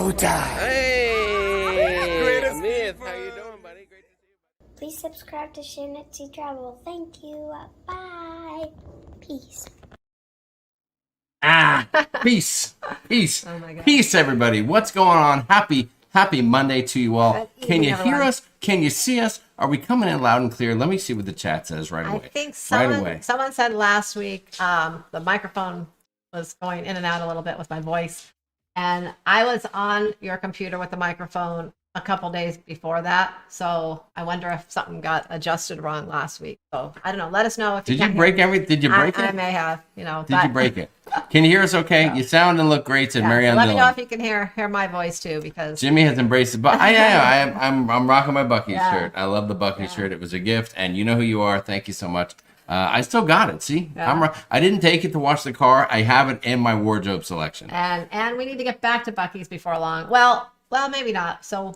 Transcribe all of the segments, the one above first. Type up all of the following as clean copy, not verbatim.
showtime. Hey, Myth, how you doing, buddy? Great to see you. Please subscribe to Sharonatsea Travel. Thank you. Bye. Peace. Peace. Oh my God. Peace, everybody. What's going on? Happy Monday to you all. Can you hear us? Can you see us? Are we coming in loud and clear? Let me see what the chat says right away. I think someone said last week the microphone was going in and out a little bit with my voice. And I was on your computer with the microphone a couple days before that. So I wonder if something got adjusted wrong last week. So I don't know. Let us know if Did you break everything? Did you break it? I may have, Did you break it? Can you hear us okay? No. You sound and look great, said Marianne Let me know Dillon. if you can hear my voice too, because Jimmy has embraced it. But I'm rocking my Bucky's shirt. I love the Bucky's shirt. It was a gift, and you know who you are. Thank you so much. I still got it. See, I didn't take it to wash the car. I have it in my wardrobe selection. And we need to get back to Bucky's before long. Well, maybe not. So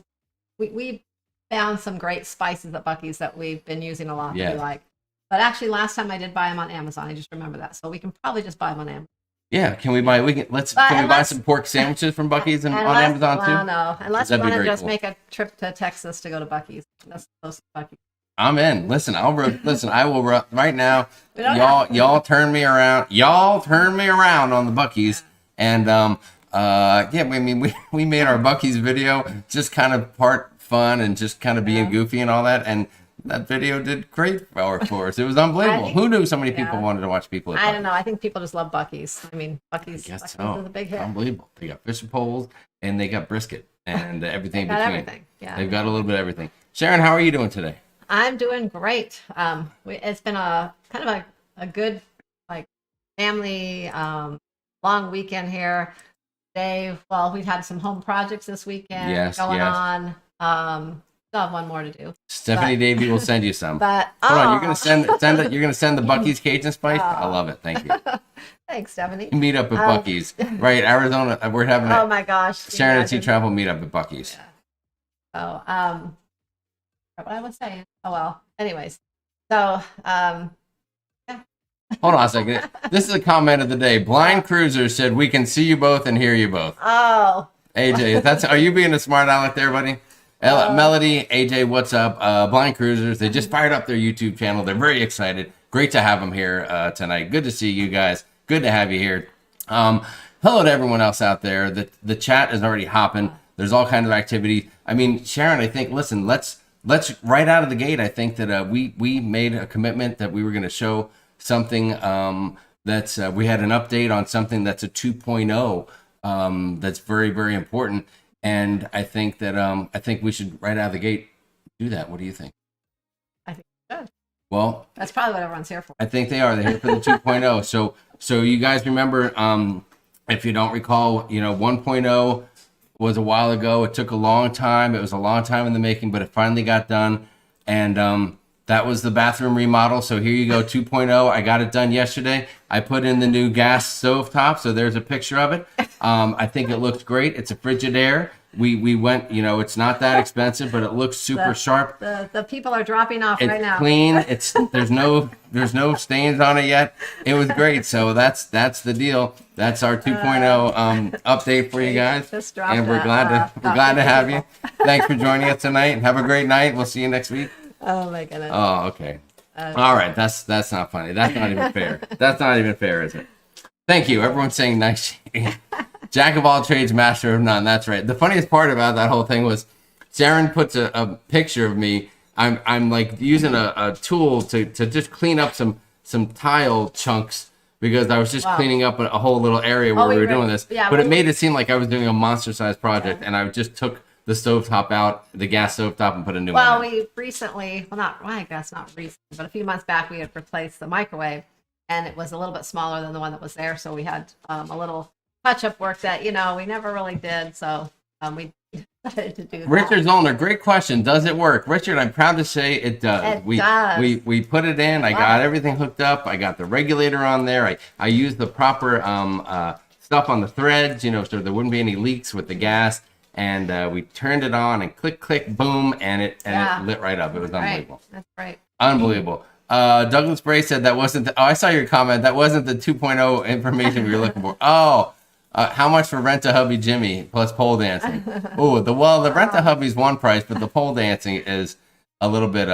we found some great spices at Bucky's that we've been using a lot. Yeah. That we like. But actually, last time I did buy them on Amazon. I just remember that. So we can probably just buy them on Amazon. Yeah, can we buy some pork sandwiches from Bucky's on Amazon too? Well, no, unless you want to just make a trip to Texas to go to Bucky's. That's close to Bucky's. I'm in. Listen, I will right now. Y'all turn me around. Y'all turn me around on the Bucky's, and I mean we made our Bucky's video just kind of part fun and just kind of being goofy and all that, and that video did great for us. It was unbelievable. Who knew so many people wanted to watch people? I don't know. I think people just love Bucky's. I mean, Bucky's is a big hit. Unbelievable. They got fishing poles and they got brisket and everything between. Everything. Yeah, they've got a little bit of everything. Sharon, how are you doing today? I'm doing great. It's been a kind of a good family long weekend here. We've had some home projects this weekend going on. Still have one more to do. Stephanie Davey will send you some. But hold on, you're gonna send the Bucky's Cajun Spice. I love it. Thank you. Thanks, Stephanie. Meet up at Bucky's, right? Arizona. We're having oh my gosh, Sharonatsea Travel meetup at Bucky's. Yeah. What I was saying. Oh well. Anyways, so yeah. Hold on a second. This is a comment of the day. Blind Cruiser said, "We can see you both and hear you both." Oh. AJ, are you being a smart aleck there, buddy? Melody, AJ, what's up? Blind Cruisers, they just fired up their YouTube channel. They're very excited. Great to have them here tonight. Good to see you guys. Good to have you here. Hello to everyone else out there. The chat is already hopping. There's all kinds of activity. I mean, Sharon, I think, listen, let's right out of the gate, I think that we made a commitment that we were going to show something that's we had an update on something that's a 2.0 that's very, very important. And I think that we should right out of the gate do that. What do you think? I think we should. Well, that's probably what everyone's here for. I think they are. They're here for the 2.0. So you guys remember, if you don't recall, 1.0 was a while ago. It took a long time. It was a long time in the making, but it finally got done. And that was the bathroom remodel. So here you go, 2.0. I got it done yesterday. I put in the new gas stove top. So there's a picture of it. I think it looks great. It's a Frigidaire. We went, it's not that expensive, but it looks super sharp. The people are dropping off right now. It's clean. There's no stains on it yet. It was great. So that's the deal. That's our 2.0 update for you guys. And we're glad to have you. Thanks for joining us tonight. Have a great night. We'll see you next week. Oh my goodness. Oh, okay. All right. That's not funny. That's not even fair. That's not even fair, is it? Thank you. Everyone's saying nice. Jack of all trades, master of none. That's right. The funniest part about that whole thing was Sharon puts a picture of me. I'm like using a tool to just clean up some tile chunks because I was just cleaning up a whole little area where we were doing this. Yeah, but it made it seem like I was doing a monster-sized project, and I just took the stovetop out, the gas stovetop, and put a new one in. Well, we recently, I guess not recently, but a few months back, we had replaced the microwave, and it was a little bit smaller than the one that was there, so we had a little touch-up work that, we never really did, so we decided to do that. Richard Zollner, great question. Does it work? Richard, I'm proud to say it does. It does. We put it in. I got everything hooked up. I got the regulator on there. I used the proper stuff on the threads, so there wouldn't be any leaks with the gas. And we turned it on and click, click, boom, and it lit right up. It was unbelievable. That's right. Unbelievable. Douglas Bray said that wasn't I saw your comment. That wasn't the 2.0 information we were looking for. Oh, How much for Rent-A-Hubby Jimmy plus pole dancing? Oh, the Rent-A-Hubby's one price, but the pole dancing is a little bit,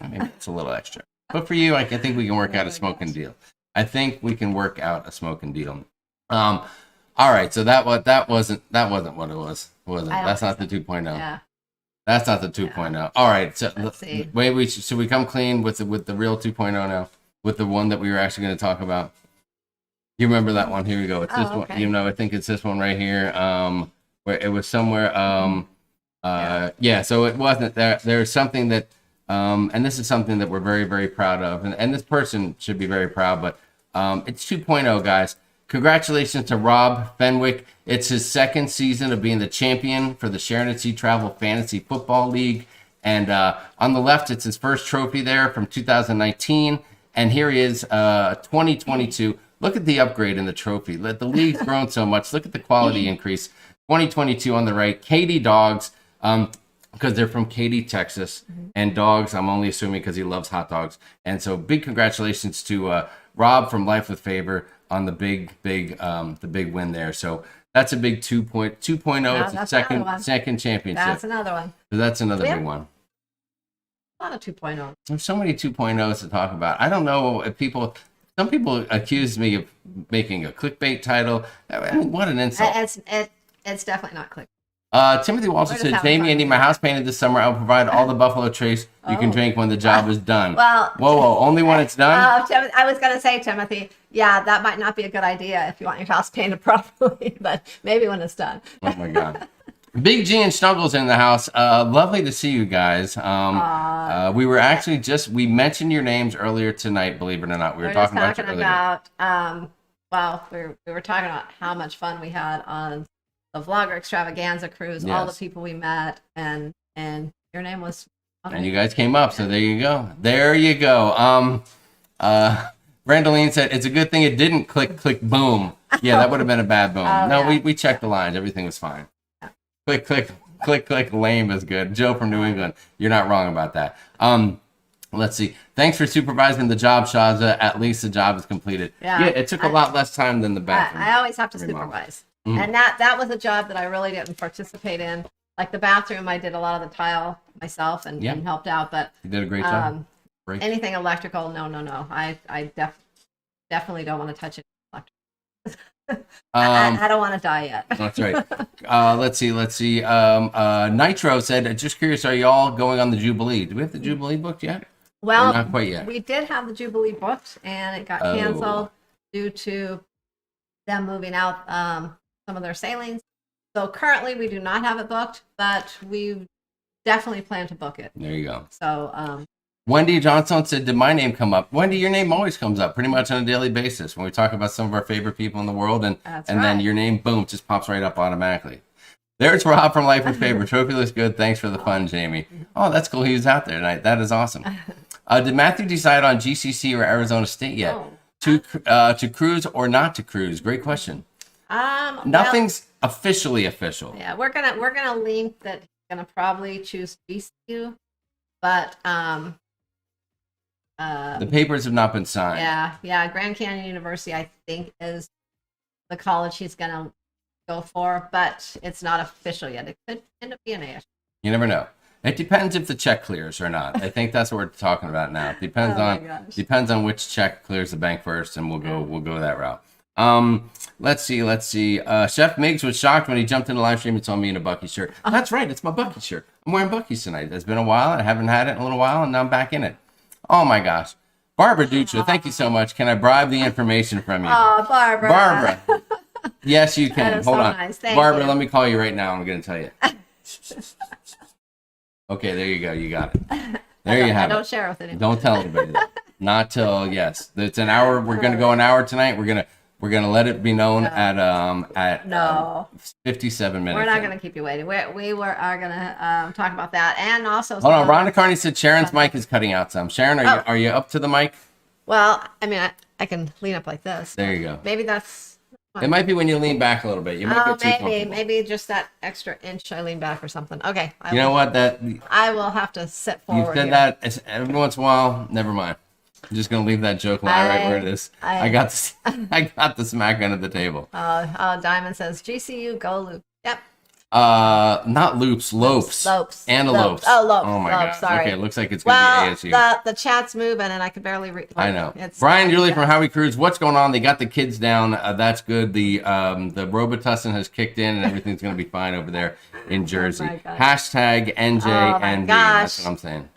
maybe it's a little extra. But for you, I think we can work out a smoking deal. I think we can work out a smoking deal. All right, so that wasn't what it was. Was it? That's not the 2.0. Yeah. That's not the 2.0. Yeah. All right, so Let's see. wait, should we come clean with the real 2.0 now? With the one that we were actually going to talk about? You remember that one? Here we go. It's this one. You know, I think it's this one right here. Where it was somewhere. Yeah. So it wasn't there. There's something that, and this is something that we're very, very proud of, and this person should be very proud. But it's 2.0, guys. Congratulations to Rob Fenwick. It's his second season of being the champion for the Sharonatsea Travel Fantasy Football League. And on the left, it's his first trophy there from 2019. And here he is, 2022. Look at the upgrade in the trophy. The league's grown so much. Look at the quality increase. 2022 on the right. Katy Dogs, because they're from Katy, Texas. And dogs, I'm only assuming because he loves hot dogs. And so big congratulations to Rob from Life with Favor on the big win there. So that's a big 2.0. It's a second championship. That's another one. So that's another big one. A lot of 2.0. There's so many 2.0s to talk about. I don't know if some people accuse me of making a clickbait title. I mean, what an insult. It's definitely not clickbait. Timothy Walter said, Jamie, I need my house painted this summer. I'll provide all the Buffalo Trace you can drink when the job is done. Well, whoa, only when it's done? I was going to say, Timothy, yeah, that might not be a good idea if you want your house painted properly, but maybe when it's done. Oh, my God. Big G and Snuggles in the house. Lovely to see you guys. We were actually we mentioned your names earlier tonight, believe it or not. We were talking about you earlier. We were talking about how much fun we had on the Vlogger Extravaganza cruise, all the people we met, and your name was on and you guys came up, so there you go. There you go. Brandeline said, it's a good thing it didn't click, boom. Yeah, that would have been a bad boom. We checked the lines. Everything was fine. Click, lame is good. Joe from New England, you're not wrong about that. Let's see. Thanks for supervising the job, Shaza. At least the job is completed. Yeah, it took a lot less time than the bathroom. I always have to supervise. And that was a job that I really didn't participate in. Like the bathroom, I did a lot of the tile myself and helped out. But you did a great job. Anything electrical, no. I definitely don't want to touch it. I don't want to die yet. That's right. Let's see. Nitro said, just curious, are you all going on the Jubilee? Do we have the Jubilee booked yet? Well, not quite yet. We did have the Jubilee booked, and it got canceled due to them moving out some of their sailings. So currently we do not have it booked, but we definitely plan to book it. There you go. So Wendy Johnson said, did my name come up? Wendy, your name always comes up pretty much on a daily basis when we talk about some of our favorite people in the world, and then your name, boom, just pops right up automatically. There's Rob from Life with Favor. Trophy looks good. Thanks for the fun, Jamie. Oh, that's cool. He was out there tonight. That is awesome. Did Matthew decide on GCC or Arizona State yet? To cruise or not to cruise? Great question. Nothing's officially official. Yeah, we're gonna lean that he's gonna probably choose BCU, but the papers have not been signed. Yeah. Grand Canyon University, I think, is the college he's gonna go for, but it's not official yet. It could end up being ASU. You never know. It depends if the check clears or not. I think that's what we're talking about now. It depends on which check clears the bank first, and we'll go that route. Let's see. Chef Miggs was shocked when he jumped in the live stream and saw me in a Bucky shirt. That's right, it's my Bucky shirt. I'm wearing Bucky's tonight. It's been a while. I haven't had it in a little while, and now I'm back in it. Oh my gosh. Barbara Dutra, thank you so much. Can I bribe the information from you? Oh, Barbara. Barbara. Yes, you can. Hold on. Nice. Barbara, let me call you right now. I'm going to tell you. Okay, there you go. You got it. There you have it. Don't share with anyone. Don't tell anybody that. Not till, yes. It's an hour. We're going to go an hour tonight. We're going to let it be known at 57 minutes. We're not going to keep you waiting. We are going to talk about that. And also... Hold on. Rhonda Carney said Sharon's mic is cutting out some. Sharon, are you up to the mic? Well, I mean, I can lean up like this. There you go. Maybe that's... It might be when you lean back a little bit. You might get too comfortable. Maybe just that extra inch I lean back or something. Okay. You know what? I will have to sit forward. You said that every once in a while. Never mind. I'm just gonna leave that joke lie right where it is. I got the smack end of the table. Diamond says GCU go Luke. Yep. Not loops, lopes. Antelopes. Oh, lopes. Oh my Lopes, god. sorry. Okay, it looks like it's gonna be ASU. The chat's moving and I can barely read. I know. Brian Julie from Howie Cruise. What's going on? They got the kids down. That's good. The Robitussin has kicked in and everything's gonna be fine over there in Jersey. Hashtag NJNV. That's what I'm saying.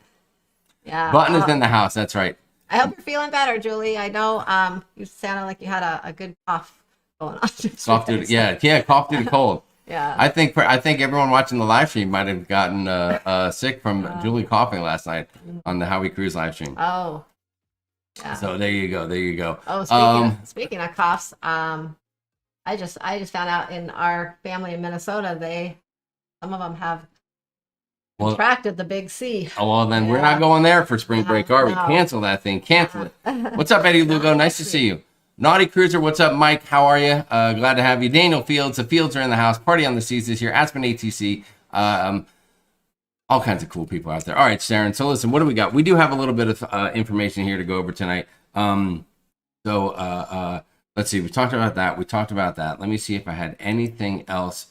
Yeah. Button is in the house. That's right. I hope you're feeling better, Julie. I know you sounded like you had a good cough going on. Cough due to cold. Yeah. I think everyone watching the live stream might have gotten sick from Julie coughing last night on the Howie Cruise live stream. Oh. Yeah. So there you go. Oh, speaking of coughs, I just found out in our family in Minnesota, some of them have contracted the big C. Oh, well, then we're not going there for spring break, are we? No. Cancel that thing. Cancel it. What's up, Eddie Lugo? Nice to see you. Naughty Cruiser, what's up, Mike? How are you? Glad to have you. Daniel Fields, the Fields are in the house. Party on the Seas this year. Aspen ATC. All kinds of cool people out there. All right, Sharon. So listen, what do we got? We do have a little bit of information here to go over tonight. Let's see. We talked about that. Let me see if I had anything else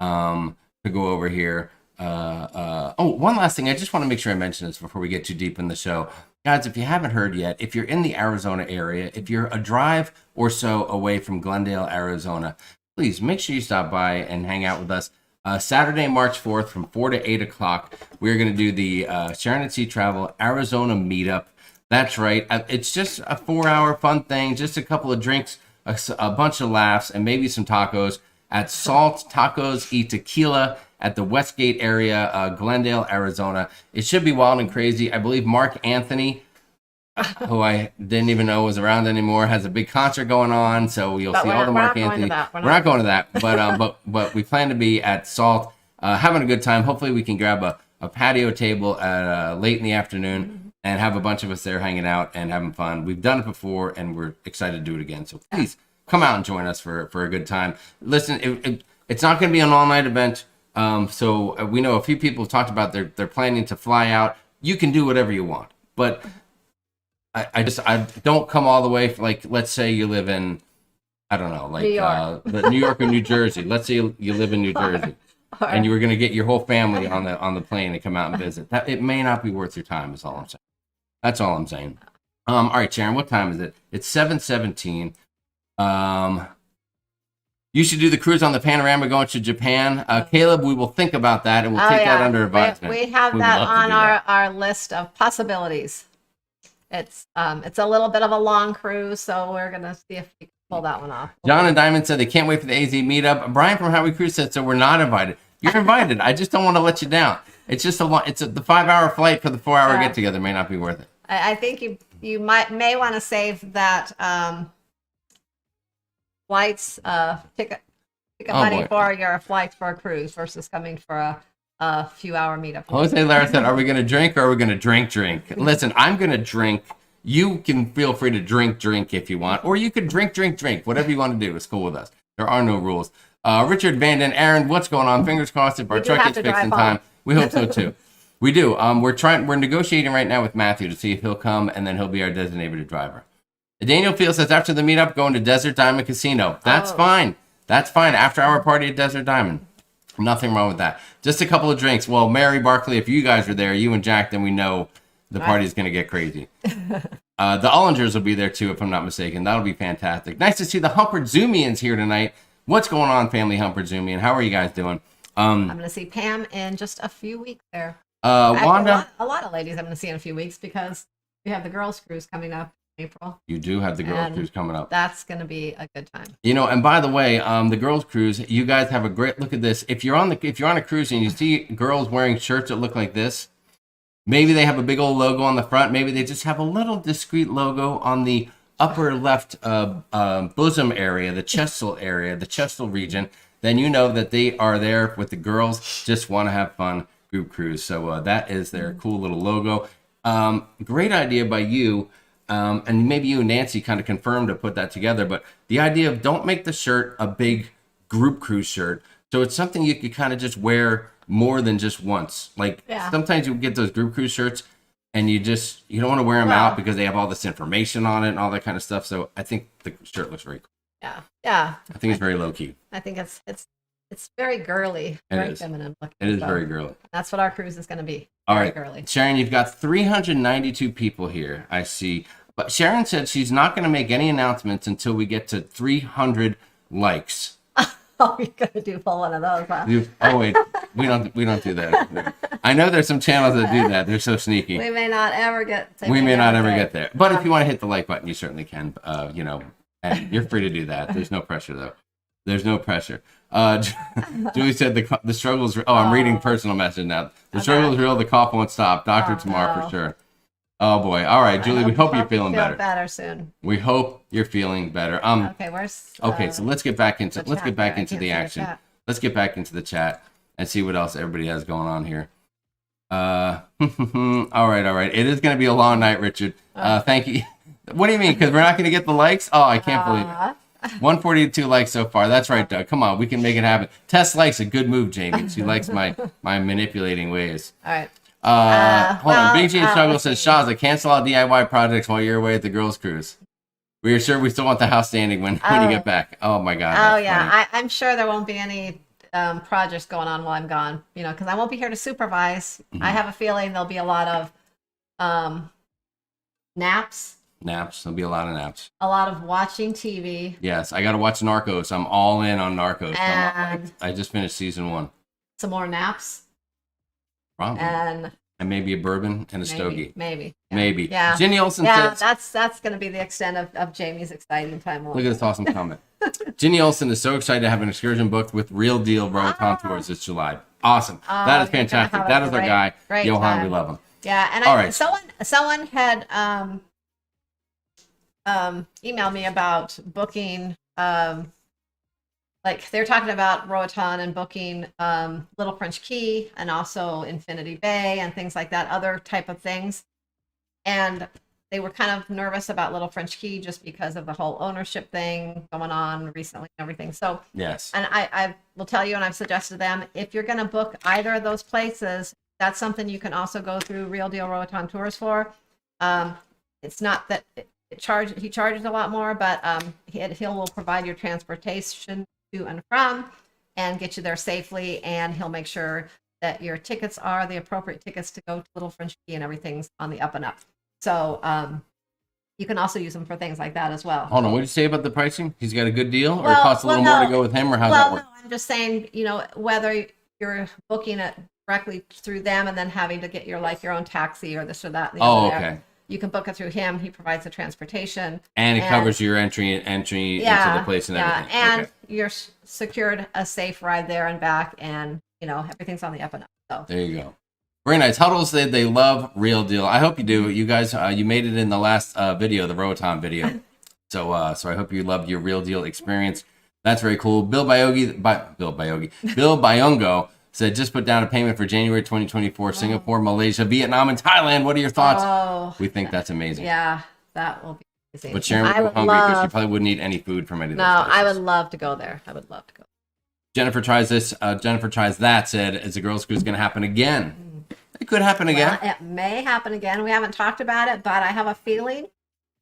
to go over here. One last thing. I just want to make sure I mention this before we get too deep in the show. Guys, if you haven't heard yet, if you're in the Arizona area, if you're a drive or so away from Glendale, Arizona, please make sure you stop by and hang out with us. Saturday, March 4th from 4 to 8 o'clock, we're going to do the Sharonatsea Travel Arizona meetup. That's right. It's just a 4-hour fun thing, just a couple of drinks, a bunch of laughs, and maybe some tacos at Salt Tacos y Tequila at the Westgate area, Glendale, Arizona. It should be wild and crazy. I believe Mark Anthony, who I didn't even know was around anymore, has a big concert going on. So you'll see all the Mark Anthony. We're not going to that, but we plan to be at Salt, having a good time. Hopefully we can grab a patio table at late in the afternoon and have a bunch of us there hanging out and having fun. We've done it before and we're excited to do it again. So please come out and join us for a good time. Listen, it's not going to be an all-night event. So we know a few people have talked about they're planning to fly out. You can do whatever you want, but I don't come all the way. Like, let's say you live in, I don't know, like New York or New Jersey. Let's say you live in New Jersey, and you were going to get your whole family on the plane to come out and visit. It may not be worth your time. Is all I'm saying. That's all I'm saying. All right, Sharon, what time is it? It's 7:17. You should do the cruise on the Panorama going to Japan. Caleb, we will think about that, and we'll take that under advisement. We have that on our list of possibilities. It's a little bit of a long cruise, so we're going to see if we can pull that one off. John and Diamond said they can't wait for the AZ meetup. Brian from Howie Cruise said, so we're not invited. You're invited. I just don't want to let you down. It's just the 5-hour flight for the 4-hour get-together may not be worth it. I think you may want to save that flights ticket money for your flights for a cruise versus coming for a few-hour meetup. Jose Lara said, are we going to drink or are we going to drink? Listen, I'm going to drink. You can feel free to drink if you want, or you could drink. Whatever you want to do is cool with us. There are no rules. Richard Vanden, Aaron, what's going on? Fingers crossed if our truck gets fixed in time. We hope so too. We do. We're negotiating right now with Matthew to see if he'll come, and then he'll be our designated driver. Daniel Field says, after the meetup, going to Desert Diamond Casino. That's fine. That's fine. After our party at Desert Diamond. Nothing wrong with that. Just a couple of drinks. Well, Mary Barkley, if you guys are there, you and Jack, then we know the party's going to get crazy. The Ullingers will be there too, if I'm not mistaken. That'll be fantastic. Nice to see the Humpert Zoomians here tonight. What's going on, family Humpert Zoomian? How are you guys doing? I'm going to see Pam in just a few weeks there. Wanda? A lot of ladies I'm going to see in a few weeks because we have the girls' cruise coming up. April. You do have the girls cruise coming up. That's going to be a good time. And by the way, the girls cruise, you guys have a great look at this. If you're on a cruise and you see girls wearing shirts that look like this, maybe they have a big old logo on the front, maybe they just have a little discreet logo on the upper left bosom area, the chestal region, then you know that they are there with the girls, just want to have fun group cruise. So that is their cool little logo. Great idea by you. And maybe you and Nancy kind of confirmed to put that together, but the idea of don't make the shirt a big group cruise shirt. So it's something you could kind of just wear more than just once. Like sometimes you get those group cruise shirts and you don't want to wear them Well- out because they have all this information on it and all that kind of stuff. So I think the shirt looks very cool. Yeah. I think it's very low key. I think it's very girly, very is. feminine looking. It is so very girly. That's what our cruise is going to be. All Very right, girly. Sharon, you've got 392 people here. I see, but Sharon said she's not going to make any announcements until we get to 300 likes. Oh, you're going to do full one of those, huh? Oh wait, we don't do that. I know there's some channels that do that. They're so sneaky. We may not ever get. We may not ever get there. But if you want to hit the like button, you certainly can. And you're free to do that. There's no pressure though. There's no pressure. Julie said the struggles. Oh, I'm reading personal message now. The struggle is real. The cough won't stop. Doctor tomorrow for sure. Oh boy. All right, Julie. We hope you're feeling better. Better soon. We hope you're feeling better. Okay, where's? Okay, so let's get back into the chat there. I can't the see the action. chat. Let's get back into the chat and see what else everybody has going on here. All right. It is going to be a long night, Richard. Thank you. What do you mean? Because we're not going to get the likes? Oh, I can't believe it. 142 likes so far. That's right, Doug. Come on, we can make it happen. Tess likes a good move, Jamie. She likes my manipulating ways. All right. Hold on. Big J Struggle let's says, see. Shaza, cancel all DIY projects while you're away at the girls' cruise. We are sure we still want the house standing when you get back. Oh my God. Oh that's yeah, funny. I'm sure there won't be any projects going on while I'm gone. Because I won't be here to supervise. Mm-hmm. I have a feeling there'll be a lot of naps, Naps. There'll be a lot of naps. a lot of watching TV, Yes, I got to watch Narcos. I'm all in on Narcos. and I just finished season 1. some more naps, Probably. and And maybe a bourbon and a stogie. maybe. Maybe. Yeah. Jenny Olsen Yeah, says, that's going to be the extent of Jamie's exciting time. look at this awesome comment. Ginny Olsen is so excited to have an excursion booked with Real Deal Roatan Tours this July. Awesome. That is you're gonna fantastic. have a That is our great- guy, great Johan. time. We love him. Yeah, and All right. someone had emailed me about booking like they're talking about Roatan and booking Little French Key and also Infinity Bay and things like that, other type of things. And they were kind of nervous about Little French Key just because of the whole ownership thing going on recently and everything. So Yes. and I will tell you, and I've suggested them, if you're going to book either of those places, that's something you can also go through Real Deal Roatan Tours for. It's not that he charges a lot more, but he will provide your transportation to and from and get you there safely, and he'll make sure that your tickets are the appropriate tickets to go to Little French Key and everything's on the up and up. So you can also use them for things like that as well. Hold on. What did you say about the pricing? He's got a good deal, or it Well- costs a little well, more no. to go with him, or how's that Well, work? no, I'm just saying, whether you're booking it directly through them and then having to get your own taxi or this or that. And the Oh, other there, okay. you can book it through him. He provides the transportation. And it covers your entry into the place and everything. And Okay. you're secured a safe ride there and back, and everything's on the up and up. So There you go. Very nice. Huddles said they love Real Deal. I hope you do. You guys, you made it in the last video, the Roatan video. So I hope you loved your Real Deal experience. That's very cool. Bill Byongo said, just put down a payment for January 2024, Singapore, Malaysia, Vietnam, and Thailand. What are your thoughts? Oh, We think that's amazing. yeah, that will be amazing. But Sharon would I go would hungry because she love. probably wouldn't eat any food from any of those No, I places. would love to go there. I would love to go. Jennifer tries this. Jennifer tries that. Said, is the girls' cruise going to happen again? It could happen again. Well, it may happen again. We haven't talked about it, but I have a feeling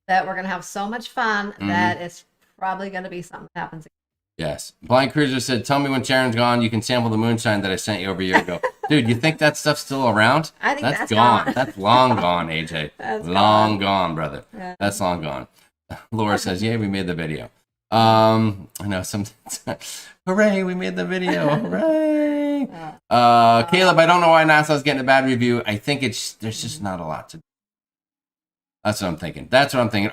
that we're going to have so much fun that it's probably going to be something that happens again. Yes. Blind Cruiser said, tell me when Sharon's gone, you can sample the moonshine that I sent you over a year ago. Dude, you think that stuff's still around? I think that's gone. gone. That's long gone, AJ. That's long gone, brother. Yeah. That's long gone. Laura says, yeah, we made the video. I know some. Hooray, we made the video. Hooray. Caleb, I don't know why NASA's getting a bad review. I think there's just not a lot to do. That's what I'm thinking.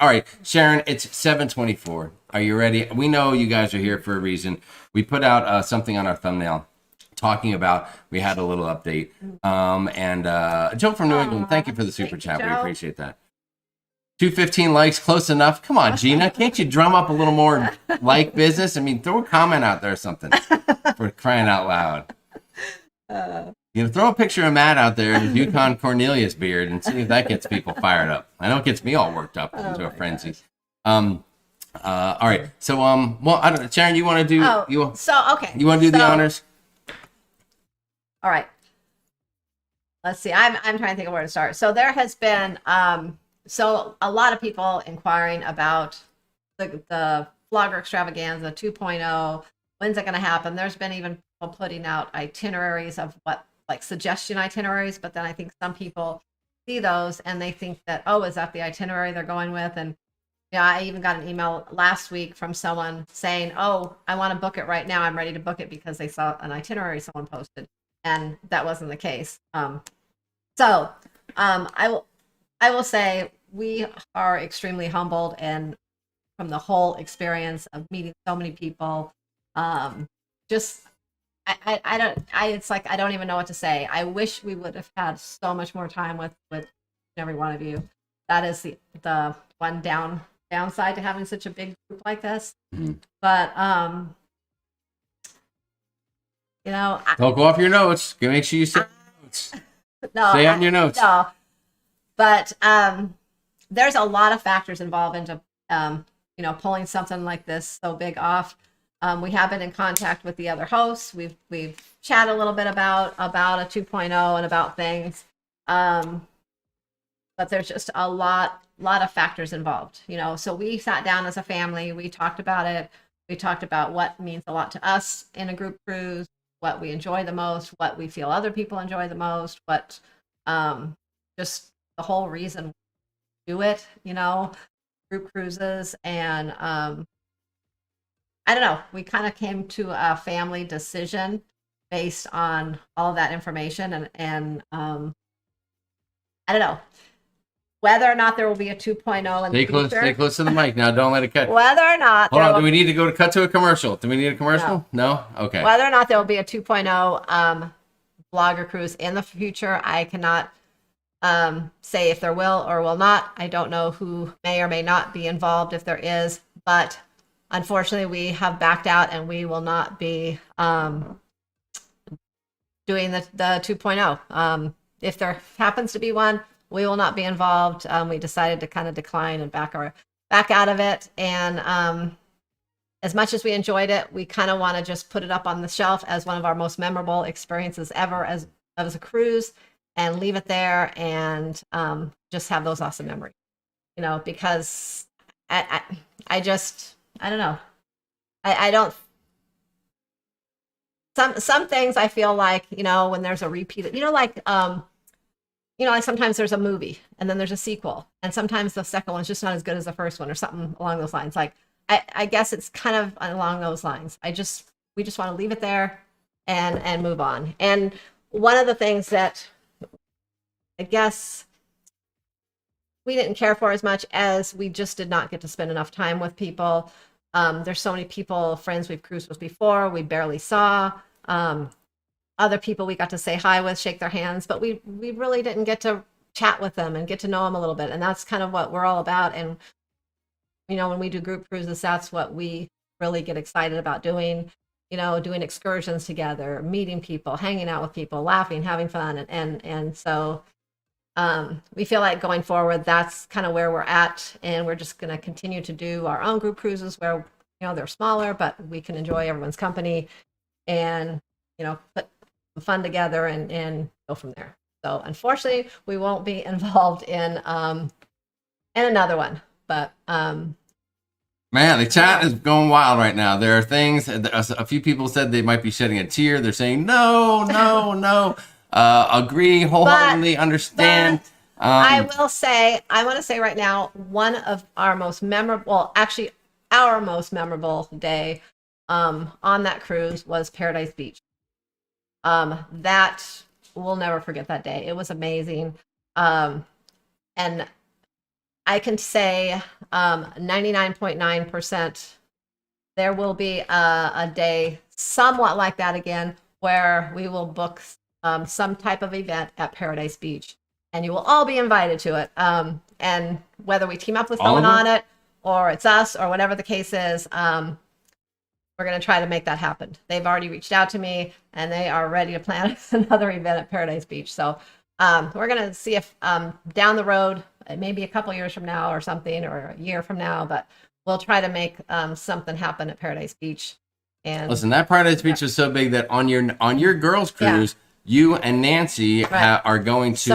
All right, Sharon, it's 7:24. Are you ready? We know you guys are here for a reason. We put out something on our thumbnail talking about, we had a little update. And Joe from New England, thank you for the super chat. We Joe. appreciate that. 215 likes, close enough. Come on, Gina. Can't you drum up a little more like business? I mean, throw a comment out there or something for crying out loud. Throw a picture of Matt out there in his Yukon Cornelius beard and see if that gets people fired up. I know it gets me all worked up into a frenzy. All right. So, well, I don't know. Sharon, you want to do, Okay. you want to do the honors? All right. let's see. I'm trying to think of where to start. So there has been so a lot of people inquiring about the Flogger Extravaganza 2.0. When's it going to happen? There's been even people putting out itineraries of what, like suggestion itineraries, but then I think some people see those and they think that, oh, is that the itinerary they're going with? And yeah, I even got an email last week from someone saying, oh, I want to book it right now. I'm ready to book it because they saw an itinerary someone posted, and that wasn't the case. So I will say we are extremely humbled and from the whole experience of meeting so many people. Just I don't it's like I don't even know what to say. I wish we would have had so much more time with every one of you. That is the one downside to having such a big group like this. But you know, Don't go off your notes. Make sure you say notes. no, Stay on your notes. No, but there's a lot of factors involved into you know, pulling something like this so big off. We have been in contact with the other hosts. We've chatted a little bit about a 2.0 and about things. But there's just a lot of factors involved, you know. So we sat down as a family, we talked about it. We talked about what means a lot to us in a group cruise, what we enjoy the most, what we feel other people enjoy the most, what just the whole reason we do it, you know, group cruises. And I don't know, we kind of came to a family decision based on all of that information. And I don't know whether or not there will be a 2.0 in the future. Stay close to the mic now. Don't let it cut. Whether or not. Hold on. Do we need to cut to a commercial? Do we need a commercial? No? Okay. Whether or not there will be a 2.0 blogger cruise in the future, I cannot say if there will or will not. I don't know who may or may not be involved if there is, but unfortunately we have backed out and we will not be doing the 2.0. If there happens to be one, we will not be involved. We decided to kind of decline and back out of it. And as much as we enjoyed it, we kind of want to just put it up on the shelf as one of our most memorable experiences ever as a cruise, and leave it there and just have those awesome memories, you know, because I don't know. I don't, some things I feel like, you know, when there's a repeat, you know, like sometimes there's a movie and then there's a sequel, and sometimes the second one's just not as good as the first one or something along those lines. Like, I guess it's kind of along those lines. We just want to leave it there and move on. And one of the things that I guess we didn't care for as much as we just did not get to spend enough time with people. There's so many people, friends we've cruised with before, we barely saw. Other people we got to say hi with, shake their hands, but we really didn't get to chat with them and get to know them a little bit. And that's kind of what we're all about. And, you know, when we do group cruises, that's what we really get excited about doing, you know, doing excursions together, meeting people, hanging out with people, laughing, having fun. And so we feel like going forward, that's kind of where we're at. And we're just going to continue to do our own group cruises where, you know, they're smaller, but we can enjoy everyone's company and, you know, put some fun together and go from there. So unfortunately, we won't be involved in another one, but man, the chat is going wild right now. There are things, a few people said they might be shedding a tear. They're saying no. Agree wholeheartedly, understand. I want to say right now, one of our most memorable, actually our most memorable day on that cruise was Paradise Beach. That we'll never forget that day. It was amazing. And I can say 99.9% there will be a day somewhat like that again, where we will book some type of event at Paradise Beach, and you will all be invited to it. And whether we team up with someone on it or it's us or whatever the case is, we're going to try to make that happen. They've already reached out to me and they are ready to plan another event at Paradise Beach. So we're going to see if down the road, maybe a couple years from now or something, or a year from now, but we'll try to make something happen at Paradise Beach. And listen, that Paradise Beach was so big that on your girls cruise, you and Nancy are going to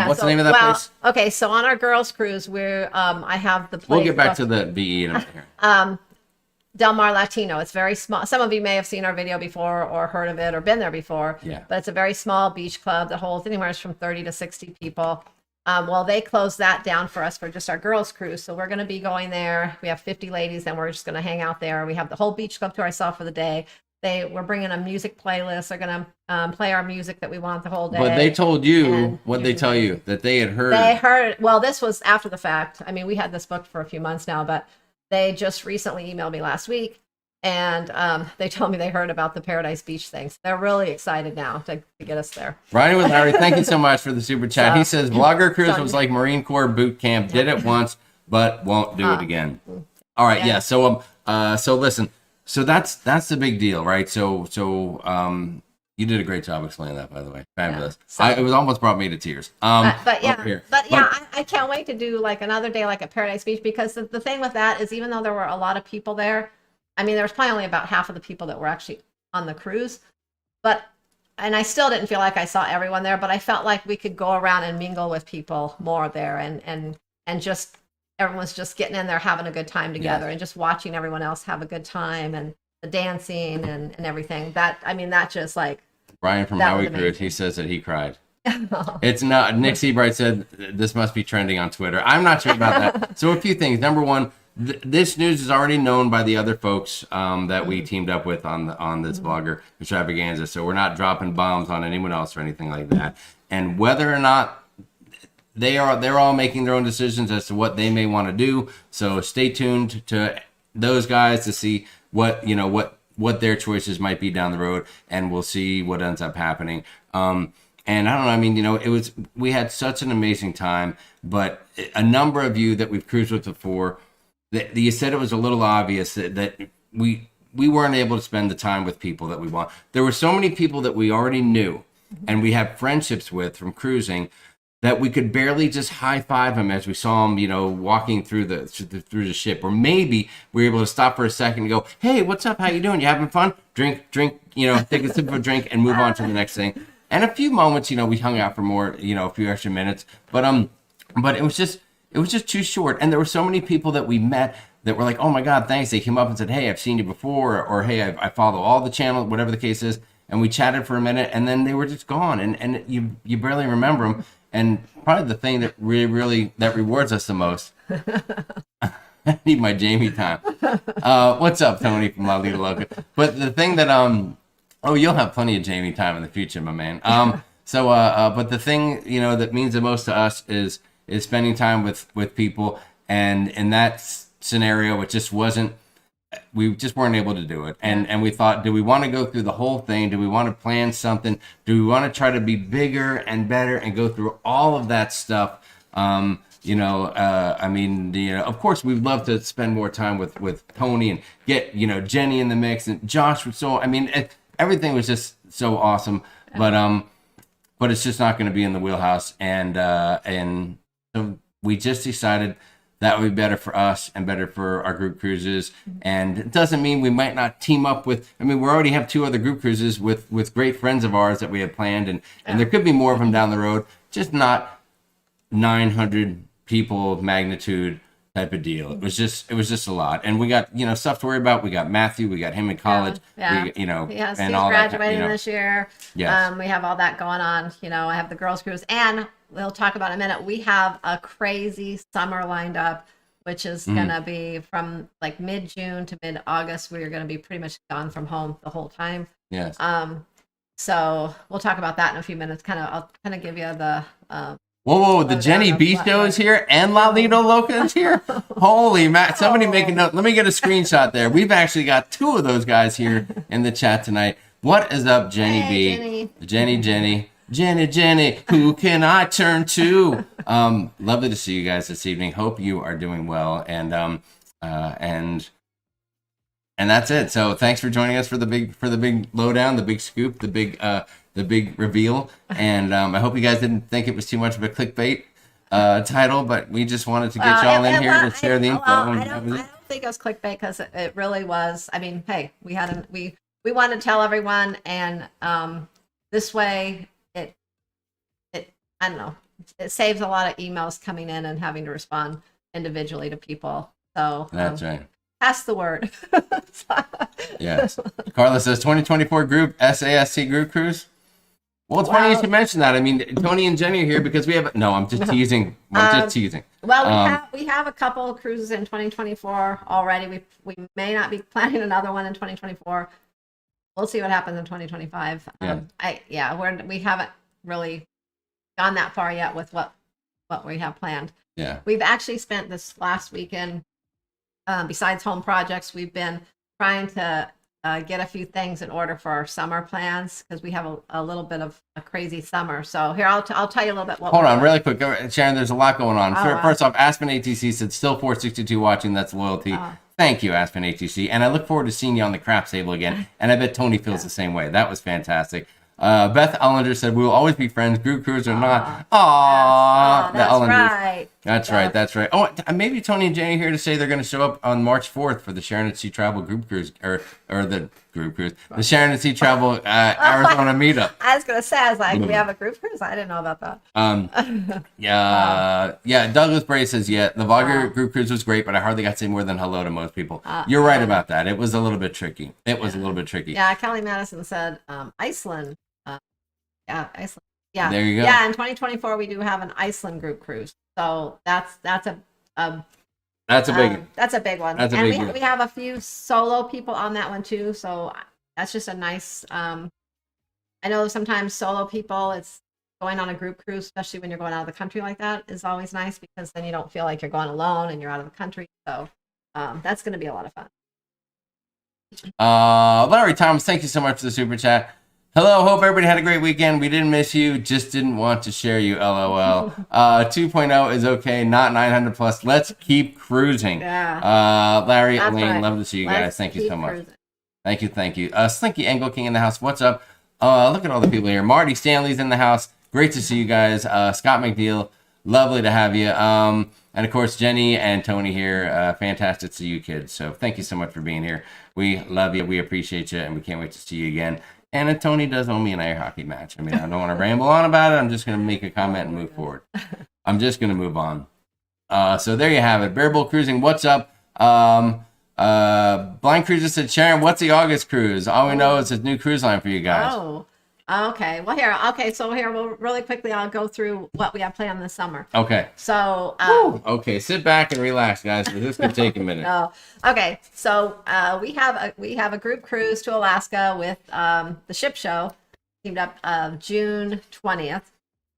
what's the name of that place? Okay, so on our girls cruise, we're I have the place. We'll get back to the BE in a minute. Del Mar Latino. It's very small. Some of you may have seen our video before or heard of it or been there before. Yeah. But it's a very small beach club that holds anywhere from 30 to 60 people. Well, they closed that down for us for just our girls cruise. So we're going to be going there. We have 50 ladies and we're just going to hang out there. We have the whole beach club to ourselves for the day. We're bringing a music playlist. They're going to play our music that we want the whole day. But they told you, what they tell you? That they had heard. They heard, well, this was after the fact. I mean, we had this booked for a few months now, but they just recently emailed me last week, and they told me they heard about the Paradise Beach things. They're really excited now to get us there. Riding with Larry, thank you so much for the super chat. He says, Vlogger Cruise was like Marine Corps boot camp. Did it once, but won't do it again. All right, yeah. So listen. So that's the big deal, right? So you did a great job explaining that, by the way. Fabulous. Yeah, it was almost brought me to tears. I can't wait to do like another day like at Paradise Beach, because the thing with that is, even though there were a lot of people there, I mean, there was probably only about half of the people that were actually on the cruise, and I still didn't feel like I saw everyone there, but I felt like we could go around and mingle with people more there, and just everyone's just getting in there having a good time together, and just watching everyone else have a good time, and the dancing and everything. That just like Brian from Howie Cruise, he says that he cried. It's not. Nick Seabright said this must be trending on Twitter. I'm not sure about that. So a few things. Number one, this news is already known by the other folks that we teamed up with on this vlogger extravaganza. So we're not dropping bombs on anyone else or anything like that. And whether or not they're all making their own decisions as to what they may want to do. So stay tuned to those guys to see what their choices might be down the road, and we'll see what ends up happening. And I don't know, I mean, we had such an amazing time, but a number of you that we've cruised with before, that you said it was a little obvious that we weren't able to spend the time with people that we want. There were so many people that we already knew and we have friendships with from cruising that we could barely just high five them as we saw them, walking through the ship. Or maybe we were able to stop for a second and go, "Hey, what's up? How you doing? You having fun? Drink, take a sip of a drink and move on to the next thing." And a few moments, we hung out for more, a few extra minutes. But it was just too short. And there were so many people that we met that were like, "Oh my God, thanks." They came up and said, "Hey, I've seen you before," or "Hey, I follow all the channels," whatever the case is. And we chatted for a minute, and then they were just gone, and you barely remember them. And probably the thing that really that rewards us the most. I need my Jamie time. What's up, Tony from La Lita Loca? But the thing that you'll have plenty of Jamie time in the future, my man. But the thing that means the most to us is spending time with people, and in that scenario, it just wasn't. We just weren't able to do it. And we thought, do we want to go through the whole thing? Do we want to plan something? Do we want to try to be bigger and better and go through all of that stuff? Of course, we'd love to spend more time with Tony and get, Jenny in the mix, and Josh was everything was just so awesome. But it's just not going to be in the wheelhouse. And so we just decided that would be better for us and better for our group cruises. And it doesn't mean we might not team up with, we already have 2 other group cruises with great friends of ours that we have planned. And there could be more of them down the road, just not 900 people magnitude type of deal. It was just a lot. And we got, stuff to worry about. We got Matthew, we got him in college. Yeah. We, Yes, and he's all graduating that, this year. Yes. We have all that going on. I have the girls cruise, and we'll talk about in a minute. We have a crazy summer lined up, which is gonna be from like mid-June to mid-August. We're gonna be pretty much gone from home the whole time. Yes. So we'll talk about that in a few minutes. I'll give you the Whoa, the Jenny B show is here and La Lita Loca is here? Holy Matt, somebody make a note. Let me get a screenshot there. We've actually got 2 of those guys here in the chat tonight. What is up, Jenny B? Jenny, who can I turn to? Lovely to see you guys this evening. Hope you are doing well. And that's it. So thanks for joining us for the big lowdown, the big scoop, the big reveal. And I hope you guys didn't think it was too much of a clickbait title, but we just wanted to get y'all in here to share the info. I don't think it was clickbait, because it really was. Hey, we wanted to tell everyone, and this way, I don't know, it saves a lot of emails coming in and having to respond individually to people. So That's right. pass the word. Yes. Carla says 2024 group SASC group cruise. Well, it's funny you should mention that. I mean, Tony and Jenny are here because we have. No, I'm just teasing. I'm just teasing. Well, we have a couple of cruises in 2024 already. We may not be planning another one in 2024. We'll see what happens in 2025. We haven't really gone that far yet with what we have planned. Yeah. We've actually spent this last weekend, besides home projects, we've been trying to get a few things in order for our summer plans because we have a little bit of a crazy summer. So here, I'll tell you a little bit. Hold on, really quick, Sharon. There's a lot going on. Oh, First off, Aspen ATC said still 462 watching. That's loyalty. Thank you, Aspen ATC, and I look forward to seeing you on the craps table again. And I bet Tony feels the same way. That was fantastic. Beth Ellinger said we will always be friends, group cruise or not. Aww, that's right. That's right. Oh, maybe Tony and Jenny are here to say they're going to show up on March 4th for the Sharon at Sea Travel group cruise, or the group cruise, the Sharon at Sea Travel Arizona meetup. I was going to say, I was like, we have a group cruise. I didn't know about that. Yeah. Douglas Bray says, the Vlogger group cruise was great, but I hardly got to say more than hello to most people. You're right about that. It was a little bit tricky. Yeah, Kelly Madison said Iceland. Iceland. Yeah. There you go. Yeah, in 2024 we do have an Iceland group cruise. So that's a big That's a big one. That's a and big one. we have a few solo people on that one too. So that's just a nice I know sometimes solo people, it's going on a group cruise, especially when you're going out of the country like that, is always nice because then you don't feel like you're going alone and you're out of the country. So that's going to be a lot of fun. Larry Thomas, thank you so much for the super chat. Hello, hope everybody had a great weekend. We didn't miss you, just didn't want to share you, LOL. 2.0 is okay, not 900 plus. Let's keep cruising. Yeah. Larry, That's Elaine, right. love to see you guys. Thank you so much. Cruising. Thank you. Slinky Angle King in the house. What's up? Look at all the people here. Marty Stanley's in the house. Great to see you guys. Scott McNeil, lovely to have you. And of course, Jenny and Tony here. Fantastic to see you kids. So thank you so much for being here. We love you. We appreciate you. And we can't wait to see you again. And Tony does owe me an air hockey match. I mean, I don't want to ramble on about it. I'm just going to make a comment and move forward. I'm just going to move on. So there you have it. Bear Bull Cruising, what's up? Blind Cruiser said, Sharon, what's the August cruise? All we know is a new cruise line for you guys. Oh, okay. Well, so we'll really quickly, I'll go through what we have planned this summer. Okay. So, okay, sit back and relax, guys. This could take a minute. No. Okay. So we have a group cruise to Alaska with the ship show teamed up June 20th.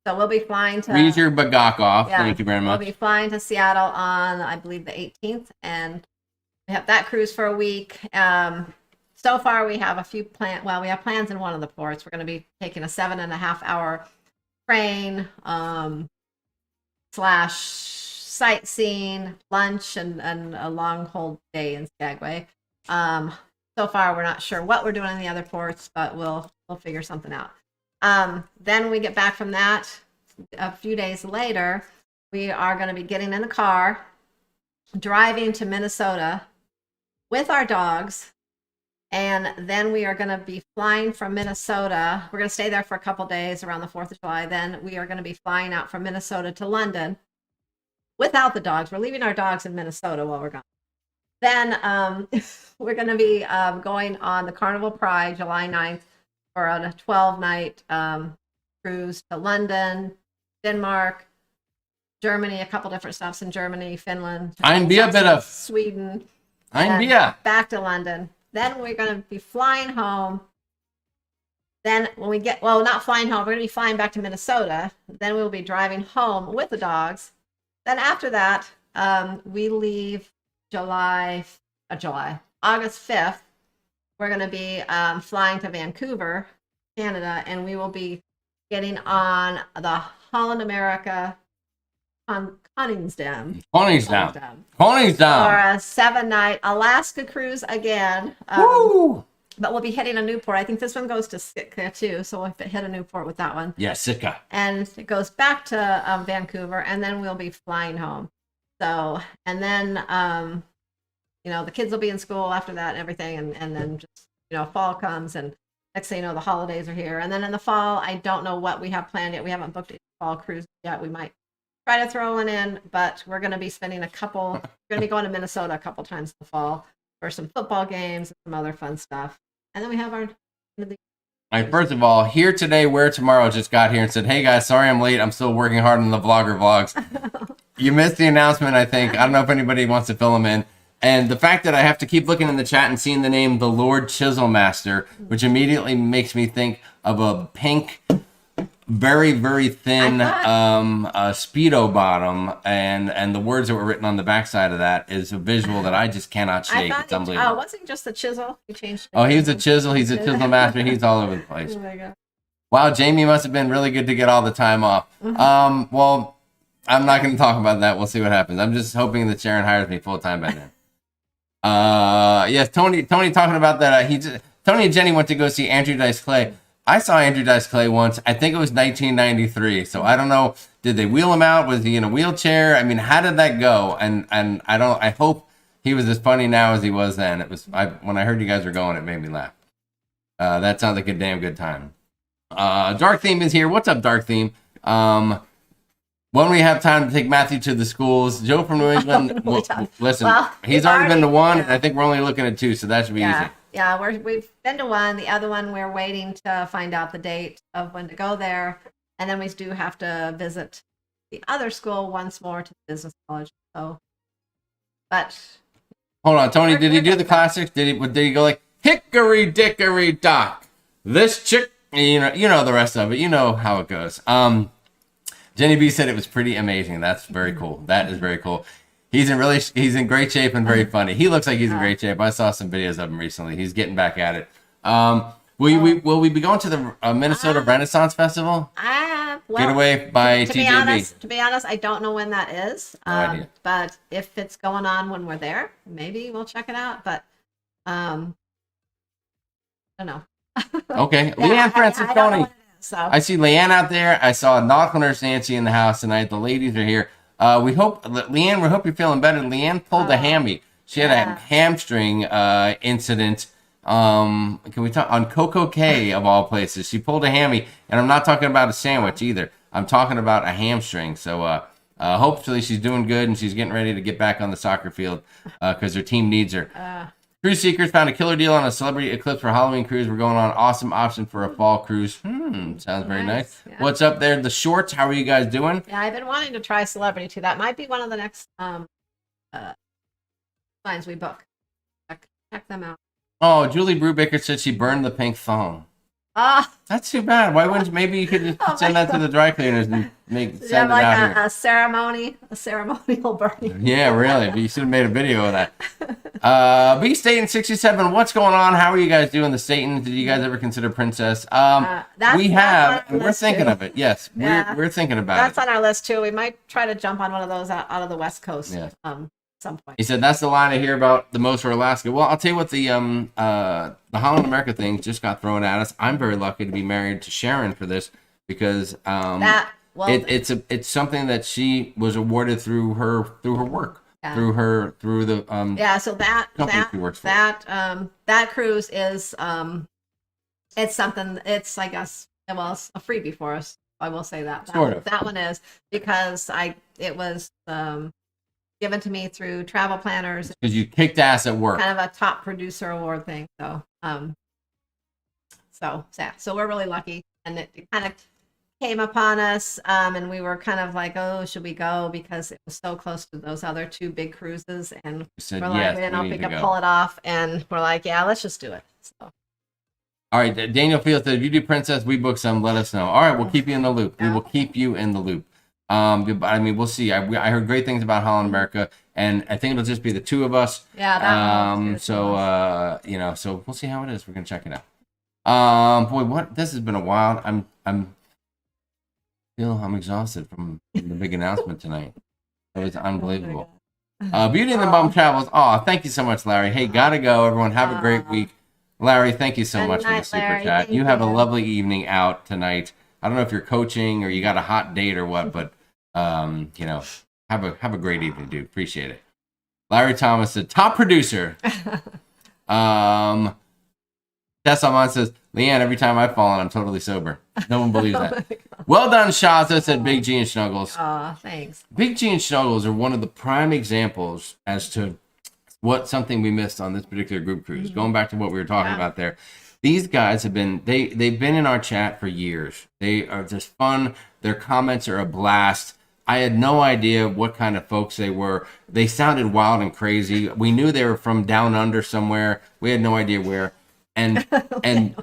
So we'll be flying to Freeze your bagok off. Yeah, Thank you very much. We'll be flying to Seattle on, I believe, the 18th, and we have that cruise for a week. So far, we have a few plans. Well, we have plans in one of the ports. We're going to be taking a 7.5-hour train / sightseeing, lunch, and a long whole day in Skagway. So far, we're not sure what we're doing in the other ports, but we'll figure something out. Then we get back from that. A few days later, we are going to be getting in the car, driving to Minnesota with our dogs. And then we are going to be flying from Minnesota. We're going to stay there for a couple days around the 4th of July. Then we are going to be flying out from Minnesota to London without the dogs. We're leaving our dogs in Minnesota while we're gone. Then we're going to be going on the Carnival Pride July 9th for a 12-night cruise to London, Denmark, Germany, a couple different stops in Germany, Finland, Sweden, back to London. Then we're going to be flying home. Then when we get, not flying home, we're going to be flying back to Minnesota. Then we'll be driving home with the dogs. Then after that, we leave August 5th. We're going to be flying to Vancouver, Canada, and we will be getting on the Holland America Koningsdam for a 7-night Alaska cruise again. But we'll be hitting a new port. I think this one goes to Sitka too, so we'll hit a new port with that one. Yeah, Sitka. And it goes back to Vancouver, and then we'll be flying home. So, and then the kids will be in school after that and everything, and then just fall comes, and next thing you know, the holidays are here. And then in the fall, I don't know what we have planned yet. We haven't booked a fall cruise yet. We might try to throw one in, but we're going to be spending we're going to be going to Minnesota a couple times in the fall for some football games and some other fun stuff. And then we have our. First of all, here today, where tomorrow just got here and said, "Hey guys, sorry I'm late. I'm still working hard on the vlogger vlogs." You missed the announcement, I think. I don't know if anybody wants to fill them in. And the fact that I have to keep looking in the chat and seeing the name The Lord Chisel Master, which immediately makes me think of a pink, very, very thin Speedo bottom. And the words that were written on the backside of that is a visual that I just cannot shake. It's unbelievable. Oh, wasn't just the chisel? He changed it. Oh, he's a chisel. He's a chisel master. He's all over the place. Oh my God. Wow, Jamie must have been really good to get all the time off. Well, I'm not going to talk about that. We'll see what happens. I'm just hoping that Sharon hires me full time by then. Yes, Tony talking about that. Tony and Jenny went to go see Andrew Dice Clay. I saw Andrew Dice Clay once. I think it was 1993. So I don't know. Did they wheel him out? Was he in a wheelchair? I mean, how did that go? And I hope he was as funny now as he was then. When I heard you guys were going, it made me laugh. That sounds like a damn good time. Dark Theme is here. What's up, Dark Theme? When we have time to take Matthew to the schools, Joe from New England. Listen, he's already been to one. And I think we're only looking at two, so that should be easy. Yeah, we've been to one. The other one, we're waiting to find out the date of when to go there, and then we do have to visit the other school once more to the business college. So, but hold on, Tony. Did he do the classics? Did he go like hickory dickory dock? This chick, you know the rest of it. You know how it goes. Jenny B said it was pretty amazing. That's very cool. That is very cool. He's in great shape and very funny. He looks like he's in great shape. I saw some videos of him recently. He's getting back at it. Will we be going to the Minnesota Renaissance Festival? Getaway by TJB. To be honest, I don't know when that is. No idea. But if it's going on when we're there, maybe we'll check it out. But I don't know. Okay. Leanne Francis Tony. So. I see Leanne out there. I saw Nautical Nurse Nancy in the house tonight. The ladies are here. Leanne, we hope you're feeling better. Leanne pulled a hammy. She had a hamstring incident. Can we talk on Coco K of all places? She pulled a hammy, and I'm not talking about a sandwich either. I'm talking about a hamstring. So hopefully she's doing good and she's getting ready to get back on the soccer field because her team needs her. Cruise Seekers found a killer deal on a celebrity eclipse for Halloween cruise. We're going on. Awesome option for a fall cruise. Sounds very nice. Yeah. What's up there? The shorts. How are you guys doing? Yeah, I've been wanting to try celebrity too. That might be one of the next lines we book. Check them out. Oh, Julie Brubaker said she burned the pink thong. That's too bad. Why wouldn't maybe you could just send that to the dry cleaners and send it out here. A ceremonial burning. Yeah, really. But you should have made a video of that. B Staten 67, what's going on? How are you guys doing? The Statons? Did you guys ever consider Princess? We have, and we're thinking of it. Yes, we're thinking about it. That's on our list too. We might try to jump on one of those out of the West Coast. Yes. Some point. He said that's the line I hear about the most for Alaska. Well, I'll tell you what, the Holland America thing just got thrown at us. I'm very lucky to be married to Sharon for this because it's something that she was awarded through her work. Yeah. through the so that cruise is it's something, it's I guess a freebie for us. I will say that that one is because it was given to me through travel planners because you kicked ass at work, kind of a top producer award thing. So we're really lucky, and it kind of came upon us, and we were kind of like, oh, should we go, because it was so close to those other two big cruises, and we're like, we could pull it off, and we're like, yeah, let's just do it. So. All right, Daniel Field said, if you do Princess, we book some, let us know. All right, we'll keep you in the loop. We will keep you in the loop. I mean, we'll see. I heard great things about Holland America, and I think it'll just be the two of us. Yeah. So we'll see how it is. We're gonna check it out. Boy, this has been a while. I'm exhausted from the big announcement tonight. It was unbelievable. Beauty and the Bum Travels. Oh, thank you so much, Larry. Hey, gotta go. Everyone, have a great week. Larry, thank you so much for the super chat. You have a lovely evening out tonight. I don't know if you're coaching or you got a hot date or what, but have a great evening, dude. Appreciate it. Larry Thomas, the top producer. Tess Almond says, Leanne, every time I've fallen, I'm totally sober. No one believes that. Well done, Shaza, said Big G and Snuggles. Oh, thanks. Big G and Snuggles are one of the prime examples as to what something we missed on this particular group cruise. Going back to what we were talking about there. These guys have been, they've been in our chat for years. They are just fun. Their comments are a blast. I had no idea what kind of folks they were. They sounded wild and crazy. We knew they were from down under somewhere. We had no idea where. And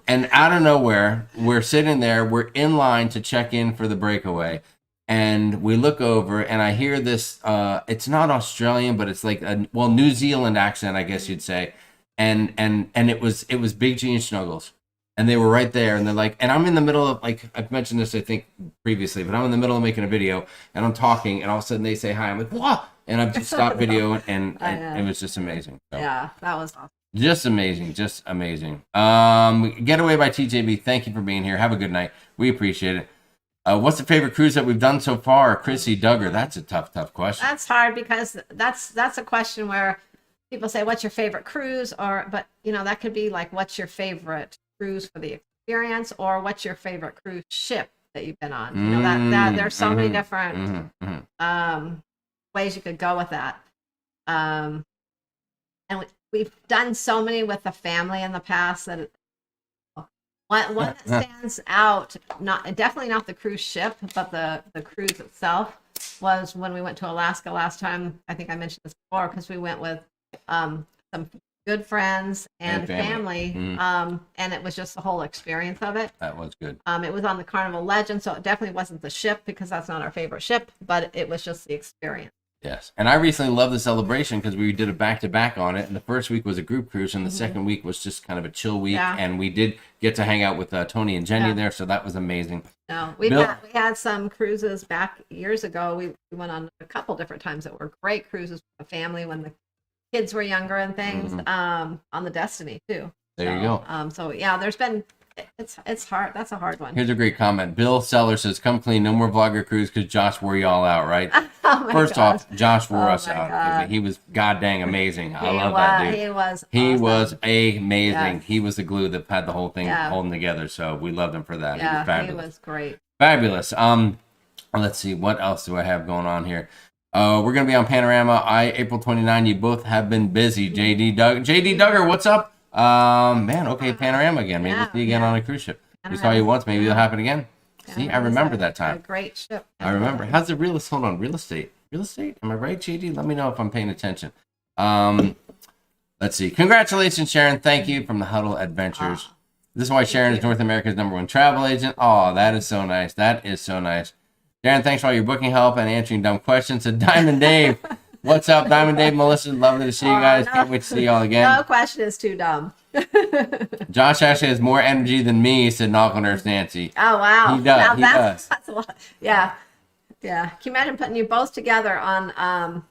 out of nowhere, we're sitting there. We're in line to check in for the breakaway, and we look over, and I hear this. It's not Australian, but it's like a New Zealand accent, I guess you'd say. And it was Big G and Snuggles, and they were right there, and they're like, and I'm in the middle of, like, I've mentioned this I think previously, but I'm in the middle of making a video, and I'm talking, and all of a sudden they say hi. I'm like, what? And I've just stopped video, and it was just amazing. So. Yeah, that was awesome. Just amazing, just amazing. Getaway by TJB, thank you for being here. Have a good night. We appreciate it. What's the favorite cruise that we've done so far? Chrissy Duggar, that's a tough question. That's hard because that's a question where people say, what's your favorite cruise? But that could be like, what's your favorite cruise for the experience, or what's your favorite cruise ship that you've been on? That there's so many different ways you could go with that. And we've done so many with the family in the past that one that stands out, definitely not the cruise ship, but the cruise itself, was when we went to Alaska last time. I think I mentioned this before, because we went with some good friends and family. And it was just the whole experience of it. That was good. It was on the Carnival Legend, so it definitely wasn't the ship, because that's not our favorite ship, but it was just the experience. Yes. And I recently loved the celebration because we did a back-to-back on it. And the first week was a group cruise, and the second week was just kind of a chill week. Yeah. And we did get to hang out with Tony and Jenny there, so that was amazing. No, we had some cruises back years ago. We went on a couple different times that were great cruises with the family when the kids were younger and things, on the Destiny, too. There you go. So, yeah, there's been... It's hard. That's a hard one. Here's a great comment. Bill Seller says, come clean. No more vlogger cruise because Josh wore you all out, right? First off, Josh wore us out. God. He was goddamn amazing. I love that dude. He was amazing. Yes. He was the glue that had the whole thing holding together. So we loved him for that. Yeah, he was fabulous. He was great. Fabulous. Let's see. What else do I have going on here? We're going to be on Panorama. April 29. You both have been busy. JD Duggar, what's up? Okay, Panorama again. Maybe we'll see you again on a cruise ship. We saw you once, maybe it'll happen again. See, I remember that time. A great ship. I remember. How's the real estate? Hold on, real estate. Real estate? Am I right, JD? Let me know if I'm paying attention. Let's see. Congratulations, Sharon. Thank you from the Huddle Adventures. This is why Sharon is North America's #1 travel agent. Oh, that is so nice. That is so nice. Sharon, thanks for all your booking help and answering dumb questions. And Diamond Dave. What's up, Diamond Dave, Melissa? Lovely to see you guys. No. Can't wait to see you all again. No question is too dumb. Josh actually has more energy than me, said Knockle Nurse Nancy. Oh, wow. He does. That's a lot. Yeah. Yeah. Can you imagine putting you both together on,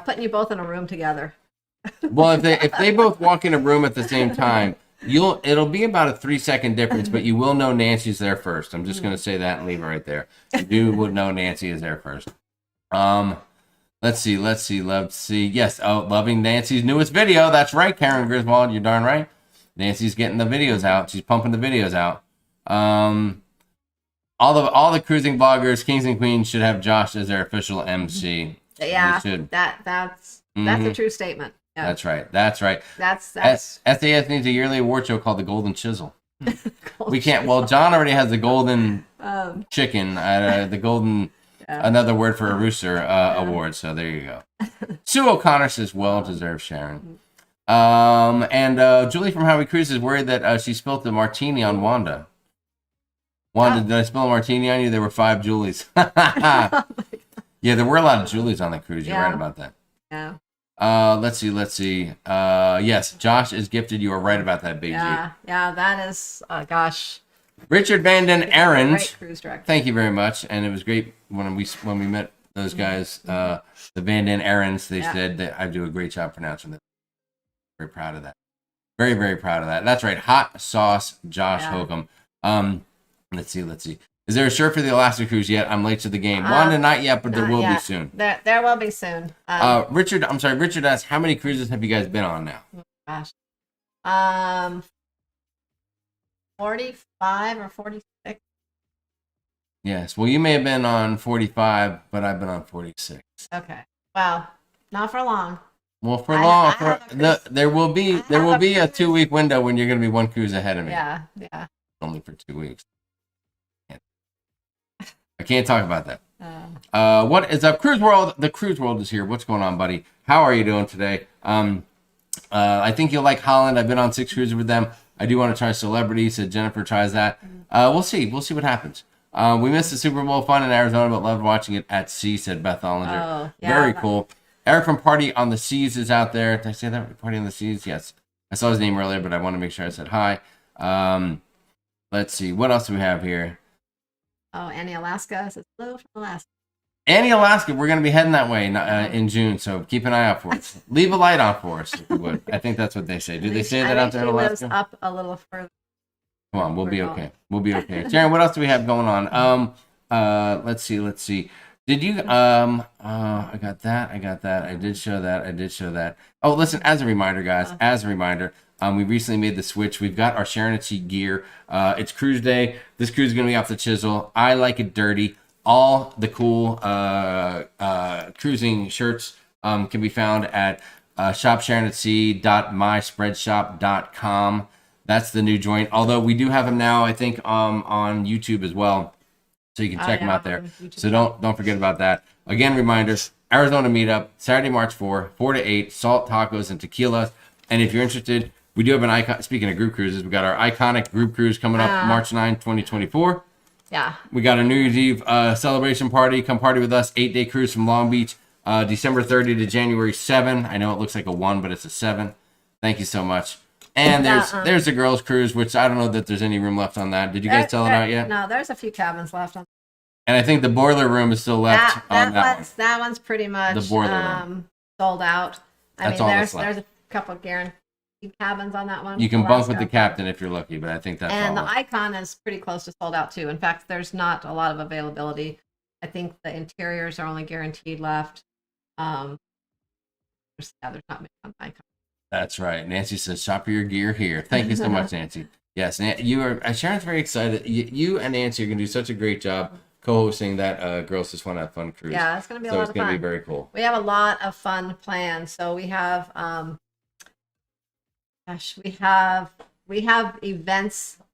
putting you both in a room together? Well, if they both walk in a room at the same time, it'll be about a 3-second difference, but you will know Nancy's there first. I'm just going to say that and leave it right there. You would know Nancy is there first. Let's see. Yes. Oh, loving Nancy's newest video. That's right, Karen Griswold. You're darn right. Nancy's getting the videos out. She's pumping the videos out. All the cruising bloggers, kings and queens, should have Josh as their official MC. Yeah. That's a true statement. Yeah. That's right. That's SAS needs a yearly award show called the Golden Chisel. We can't. Well, John already has the golden chicken. The golden. Another word for a rooster award. So there you go. Sue O'Connor says, well deserved, Sharon. And Julie from Howie Cruise is worried that she spilled the martini on Wanda. Wanda, did I spill a martini on you? There were 5 Julies. Yeah, there were a lot of Julies on the cruise. You're right about that. Yeah. Let's see. Yes, Josh is gifted. You are right about that, Big G. Yeah, that is, gosh. Richard Van Den Arend. Great cruise director. Thank you very much. And it was great when we met those guys, the Van Den Arends. They said that I do a great job pronouncing them. Very proud of that. Very, very proud of that. That's right. Hot Sauce Josh Hokum. Let's see. Is there a shirt for the Alaska cruise yet? I'm late to the game. Wanda, not yet, but there will be soon. There will be soon. Richard asked, how many cruises have you guys been on now? Gosh. 45 or 46. Yes. Well, you may have been on 45, but I've been on 46. Okay. Well, not for long. Well, for I long, have a cruise- there will be I have a a cruise. 2-week window when you're going to be one cruise ahead of me. Yeah. Only for 2 weeks. I can't talk about that. What is up, Cruise World? The Cruise World is here. What's going on, buddy? How are you doing today? I think you'll like Holland. I've been on 6 cruises with them. I do want to try Celebrity. Said Jennifer tries that. We'll see. We'll see what happens. We missed the Super Bowl fun in Arizona, but loved watching it at sea. Said Beth Ollinger. Oh, yeah, Very cool. Eric from Party on the Seas is out there. Did I say that? Party on the Seas? Yes. I saw his name earlier, but I want to make sure I said hi. Let's see. What else do we have here? Oh, Annie Alaska says hello from Alaska. Annie, Alaska, we're going to be heading that way in June, so keep an eye out for us. Leave a light on for us, if you would. I think that's what they say. Do they say that out there in Alaska? Lives up a little further. Come on, we'll be okay. We'll be okay. Sharon, what else do we have going on? Let's see. Did you, I got that. I did show that. Oh, listen, as a reminder, guys, we recently made the switch. We've got our sharonatsea gear. It's cruise day. This cruise is going to be off the chisel. I like it dirty. All the cool cruising shirts can be found at shopsharonatsea.myspreadshop.com. That's the new joint. Although we do have them now, I think, on YouTube as well. So you can check them out there. So don't forget about that. Again, reminders, Arizona meetup, Saturday, March 4 to 8, salt, tacos, and tequila. And if you're interested, we do have an icon. Speaking of group cruises, we got our iconic group cruise coming up March 9, 2024. Yeah. We got a New Year's Eve celebration party. Come party with us. 8-day cruise from Long Beach, December 30 to January 7. I know it looks like a 1, but it's a 7. Thank you so much. And there's the girls' cruise, which I don't know that there's any room left on that. Did you guys sell it out yet? No, there's a few cabins left on. And I think the boiler room is still left on that one. That one's pretty much The boiler room. sold out. That's all that's left. There's a couple of guaranteed cabins on that one. You can bunk with the captain if you're lucky, but I think that's all. And the left. Icon is pretty close to sold out too. In fact, there's not a lot of availability. I think the interiors are only guaranteed left. There's not many on Icon. That's right. Nancy says, shop for your gear here. Thank you so much, Nancy. Yes, Sharon's very excited. You and Nancy are going to do such a great job co-hosting that Girls Just Want to Have Fun cruise. Yeah, it's going to be a lot of fun. So it's going to be very cool. We have a lot of fun planned. So we have, we have events. I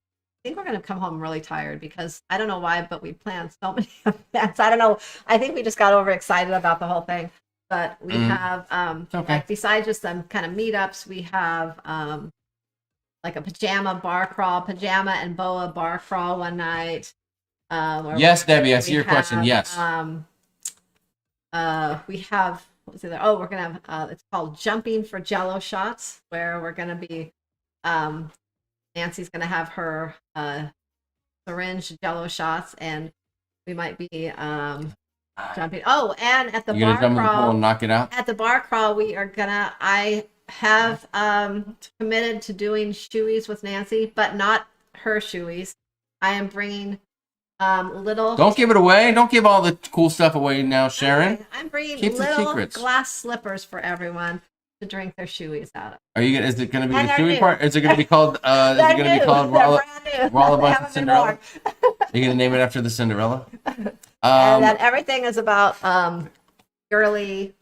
think we're going to come home really tired because I don't know why, but we planned so many events. I don't know. I think we just got overexcited about the whole thing. But we have, like besides just some kind of meetups, we have like a pajama and boa bar crawl one night. Yes, Debbie, I see your question. Yes. We have, what was it there? Oh, we're going to have, it's called Jumping for Jello Shots, where we're going to be, Nancy's going to have her syringe Jello shots, and we might be jumping. Oh, and at the You're bar gonna jump in the pool crawl, and knock it out? At the bar crawl, we are gonna. I have committed to doing shoeies with Nancy, but not her shoeies. I am bringing little. Don't give it away. Don't give all the cool stuff away now, Sharon. I'm bringing Keep the little secrets. glass slippers for everyone to drink their shoeies out of. Are you? Is it going to be And the they're shoey new. part? Is it going to be called? Is it going to be called Rollabunch and Cinderella? Are you going to name it after the Cinderella? And then everything is about girly,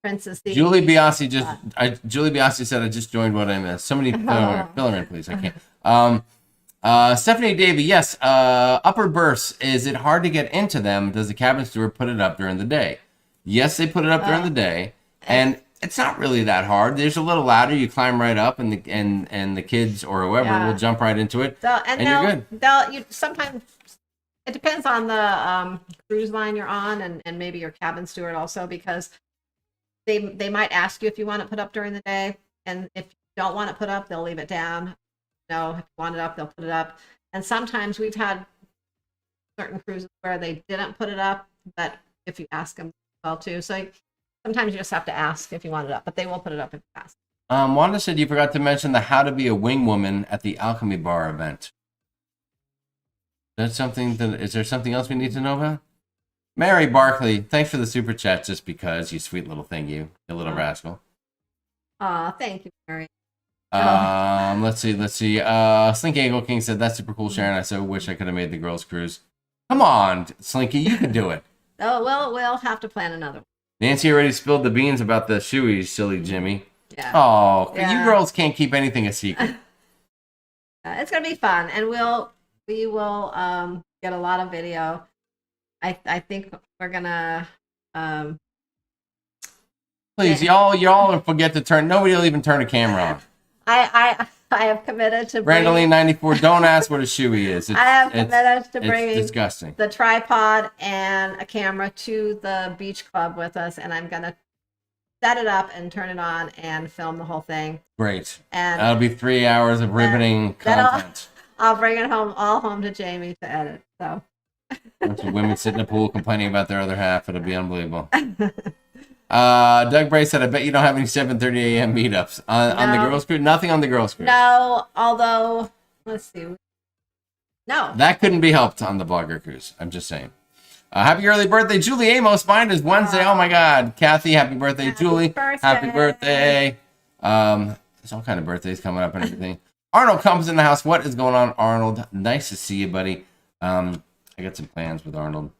princessy. Julie Biasi said, "I just joined what I missed." Somebody fill her in, please. I can't. Stephanie Davey, yes. Upper berths. Is it hard to get into them? Does the cabin steward put it up during the day? Yes, they put it up during the day, and it's not really that hard. There's a little ladder. You climb right up, and the kids or whoever will jump right into it, and you're good. Sometimes it depends on the cruise line you're on, and maybe your cabin steward also, because they might ask you if you want it put up during the day, and if you don't want it put up, they'll leave it down. If you want it up, they'll put it up. And sometimes we've had certain cruises where they didn't put it up, but if you ask them, well too. So sometimes you just have to ask if you want it up, but they will put it up if you ask. Wanda said you forgot to mention the How to Be a Wing Woman at the Alchemy Bar event. Is there something else we need to know about? Mary Barkley, thanks for the super chat. Just because, you sweet little thing, you little rascal. Thank you, Mary. Let's see. Slinky Eagle King said, that's super cool, Sharon. I so wish I could have made the girls' cruise. Come on, Slinky, you can do it. Oh, well, we'll have to plan another one. Nancy already spilled the beans about the shoeies, silly Jimmy. Yeah. Oh, Yeah. you girls can't keep anything a secret. It's gonna be fun, and we will get a lot of video. I think we're gonna Please, y'all forget to turn. Nobody will even turn a camera on. I have committed to Randoline 94. Don't ask what a shoey is. I have committed to it's bringing disgusting. the tripod and a camera to the beach club with us, and I'm gonna set it up and turn it on and film the whole thing. Great. And that'll be 3 hours of riveting content. I'll bring it all home to Jamie to edit. So. Bunch of women sit in the pool complaining about their other half. It'll be unbelievable. Doug Bray said, I bet you don't have any 7:30 a.m. meetups on the girls' cruise. Nothing on the girls' cruise. No, although let's see. No, that couldn't be helped on the blogger cruise. I'm just saying. Happy early birthday, Julie Amos. Mine is Wednesday. Oh my God, Kathy, happy birthday, Julie. Happy birthday. There's all kind of birthdays coming up and everything. Arnold comes in the house. What is going on, Arnold? Nice to see you, buddy. I got some plans with Arnold.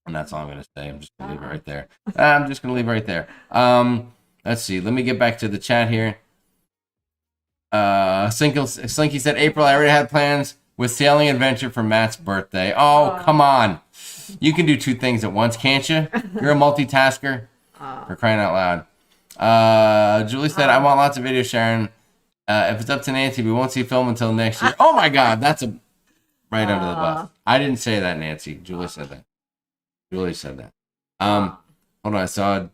And that's all I'm going to say. I'm just going to leave it right there. Let's see. Let me get back to the chat here. Slinky said, April, I already had plans with sailing adventure for Matt's birthday. Oh, come on. You can do two things at once, can't you? You're a multitasker. For crying out loud. Julie said, I want lots of videos, Sharon. If it's up to Nancy, we won't see film until next year. Oh, my God. That's right under the bus. I didn't say that, Nancy. Julie said that. Hold on, I saw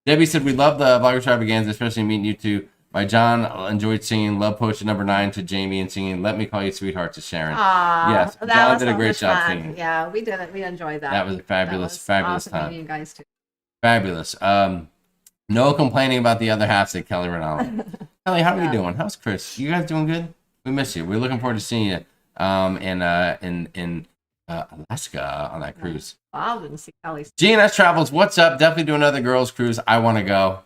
Debbie said, we love the Vlogger Extravaganza, especially meeting you two. By John enjoyed singing Love Potion number 9 to Jamie and singing Let Me Call You Sweetheart to Sharon. Yes, John did a great job singing. Yeah, we did it. We enjoyed that. That was a fabulous awesome time. meeting you guys too. Fabulous. No complaining about the other half, said Kelly Ronaldo. Kelly, how are you doing? How's Chris? You guys doing good? We miss you. We're looking forward to seeing you in Alaska on that cruise. I didn't see Kelly's. GNS Travels, what's up? Definitely do another girls cruise. I want to go.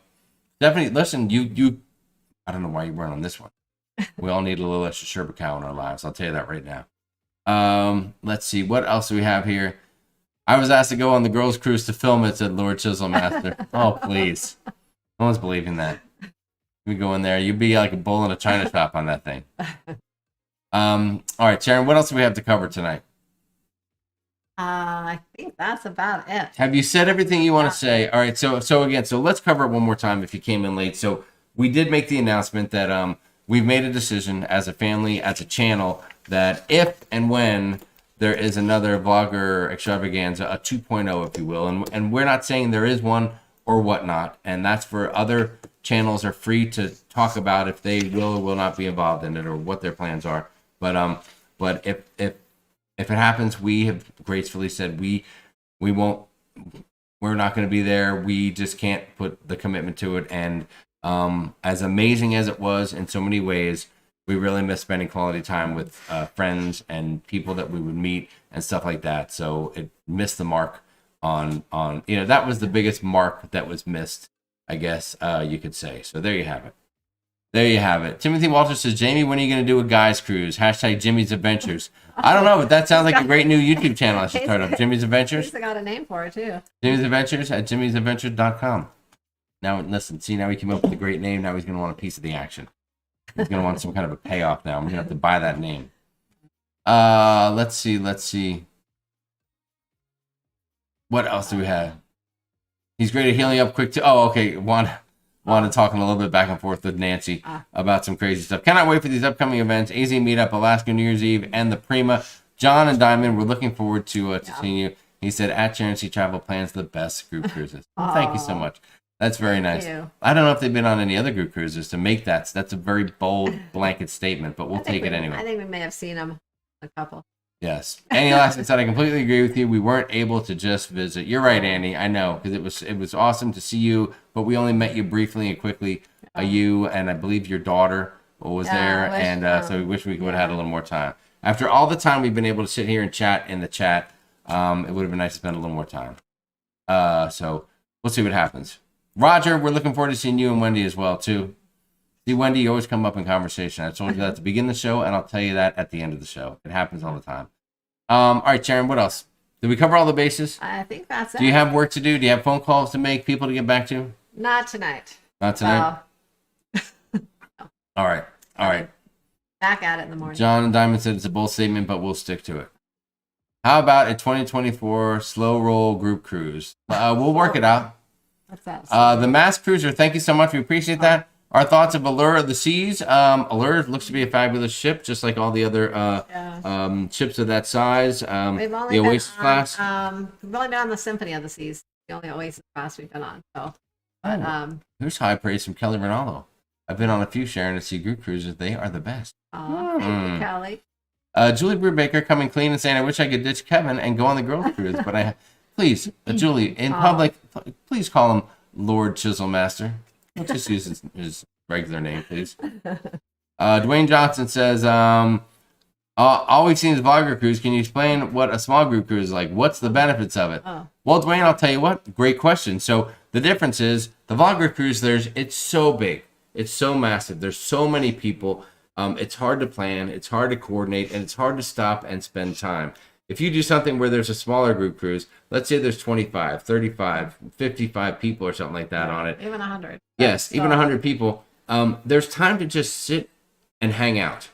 Definitely. Listen, you. I don't know why you weren't on this one. We all need a little extra sherbet cow in our lives. I'll tell you that right now. Let's see. What else do we have here? I was asked to go on the girls cruise to film it, said Lord Chiselmaster. Oh, please. No one's believing that. We go in there. You'd be like a bull in a china shop on that thing. All right, Sharon, what else do we have to cover tonight? I think that's about it. Have you said everything you want to say? All right, so let's cover it one more time if you came in late. So we did make the announcement that we've made a decision as a family, as a channel, that if and when there is another Vlogger Extravaganza, a 2.0, if you will, and we're not saying there is one or whatnot, and that's for other channels are free to talk about if they will or will not be involved in it or what their plans are. But if it happens, we have gracefully said we're not going to be there. We just can't put the commitment to it. And as amazing as it was in so many ways, we really miss spending quality time with friends and people that we would meet and stuff like that. So it missed the mark on that was the biggest mark that was missed, I guess you could say. So there you have it. There you have it. Timothy Walter says, Jamie, when are you going to do a guys cruise? # Jimmy's Adventures. I don't know, but that sounds like a great new YouTube channel I should start up. Jimmy's Adventures. He's got a name for it too. Jimmy's Adventures at jimmy'sadventures.com. Now, listen, see, now he came up with a great name. Now he's going to want a piece of the action. He's going to want some kind of a payoff now. I'm going to have to buy that name. Let's see. What else do we have? He's great at healing up quick too. Oh, okay. Wanda talking a little bit back and forth with Nancy about some crazy stuff. Cannot wait for these upcoming events. AZ Meetup, Alaska New Year's Eve, and the Prima. John and Diamond, we're looking forward to seeing you. He said, at Sharon Sea Travel plans the best group cruises. Well, thank you so much. That's very nice. I don't know if they've been on any other group cruises to make that. That's a very bold blanket statement, but we'll take it anyway. I think we may have seen them a couple. Yes. Annie Alaska said, I completely agree with you. We weren't able to just visit. You're right, Annie. I know, because it was awesome to see you, but we only met you briefly and quickly. You and I believe your daughter was there, so we wish we would have had a little more time. After all the time we've been able to sit here and chat in the chat, it would have been nice to spend a little more time. So we'll see what happens. Roger, we're looking forward to seeing you and Wendy as well, too. See, Wendy, you always come up in conversation. I told you that at the beginning of the show, and I'll tell you that at the end of the show. It happens all the time. All right, Sharon, what else? Did we cover all the bases? I think that's it. Do you have work to do? Do you have phone calls to make, people to get back to? Not tonight. Not tonight? No. All right. All right. Back at it in the morning. John and Diamond said it's a bold statement, but we'll stick to it. How about a 2024 slow roll group cruise? We'll work it out. What's that? The Mass Cruiser, thank you so much. We appreciate that. Our thoughts of Allure of the Seas. Allure looks to be a fabulous ship, just like all the other ships of that size. We've The only been Oasis on, class. we've only been on the Symphony of the Seas. The only Oasis class we've been on. So, but There's high praise from Kelly Ronaldo. I've been on a few Sharon at Sea group cruises. They are the best. thank you, Kelly. Julie Brubaker coming clean and saying, I wish I could ditch Kevin and go on the girls cruise, but please, Julie, in public, please call him Lord Chiselmaster. Don't just use his regular name, please. Dwayne Johnson says, all we've seen is vlogger cruise. Can you explain what a small group cruise is like? What's the benefits of it? Well, Dwayne, I'll tell you what. Great question. So the difference is the vlogger cruise, it's so big. It's so massive. There's so many people. It's hard to plan. It's hard to coordinate. And it's hard to stop and spend time. If you do something where there's a smaller group cruise, let's say there's 25, 35, 55 people or something like that on it. Even 100. Yes, even 100 people. There's time to just sit and hang out.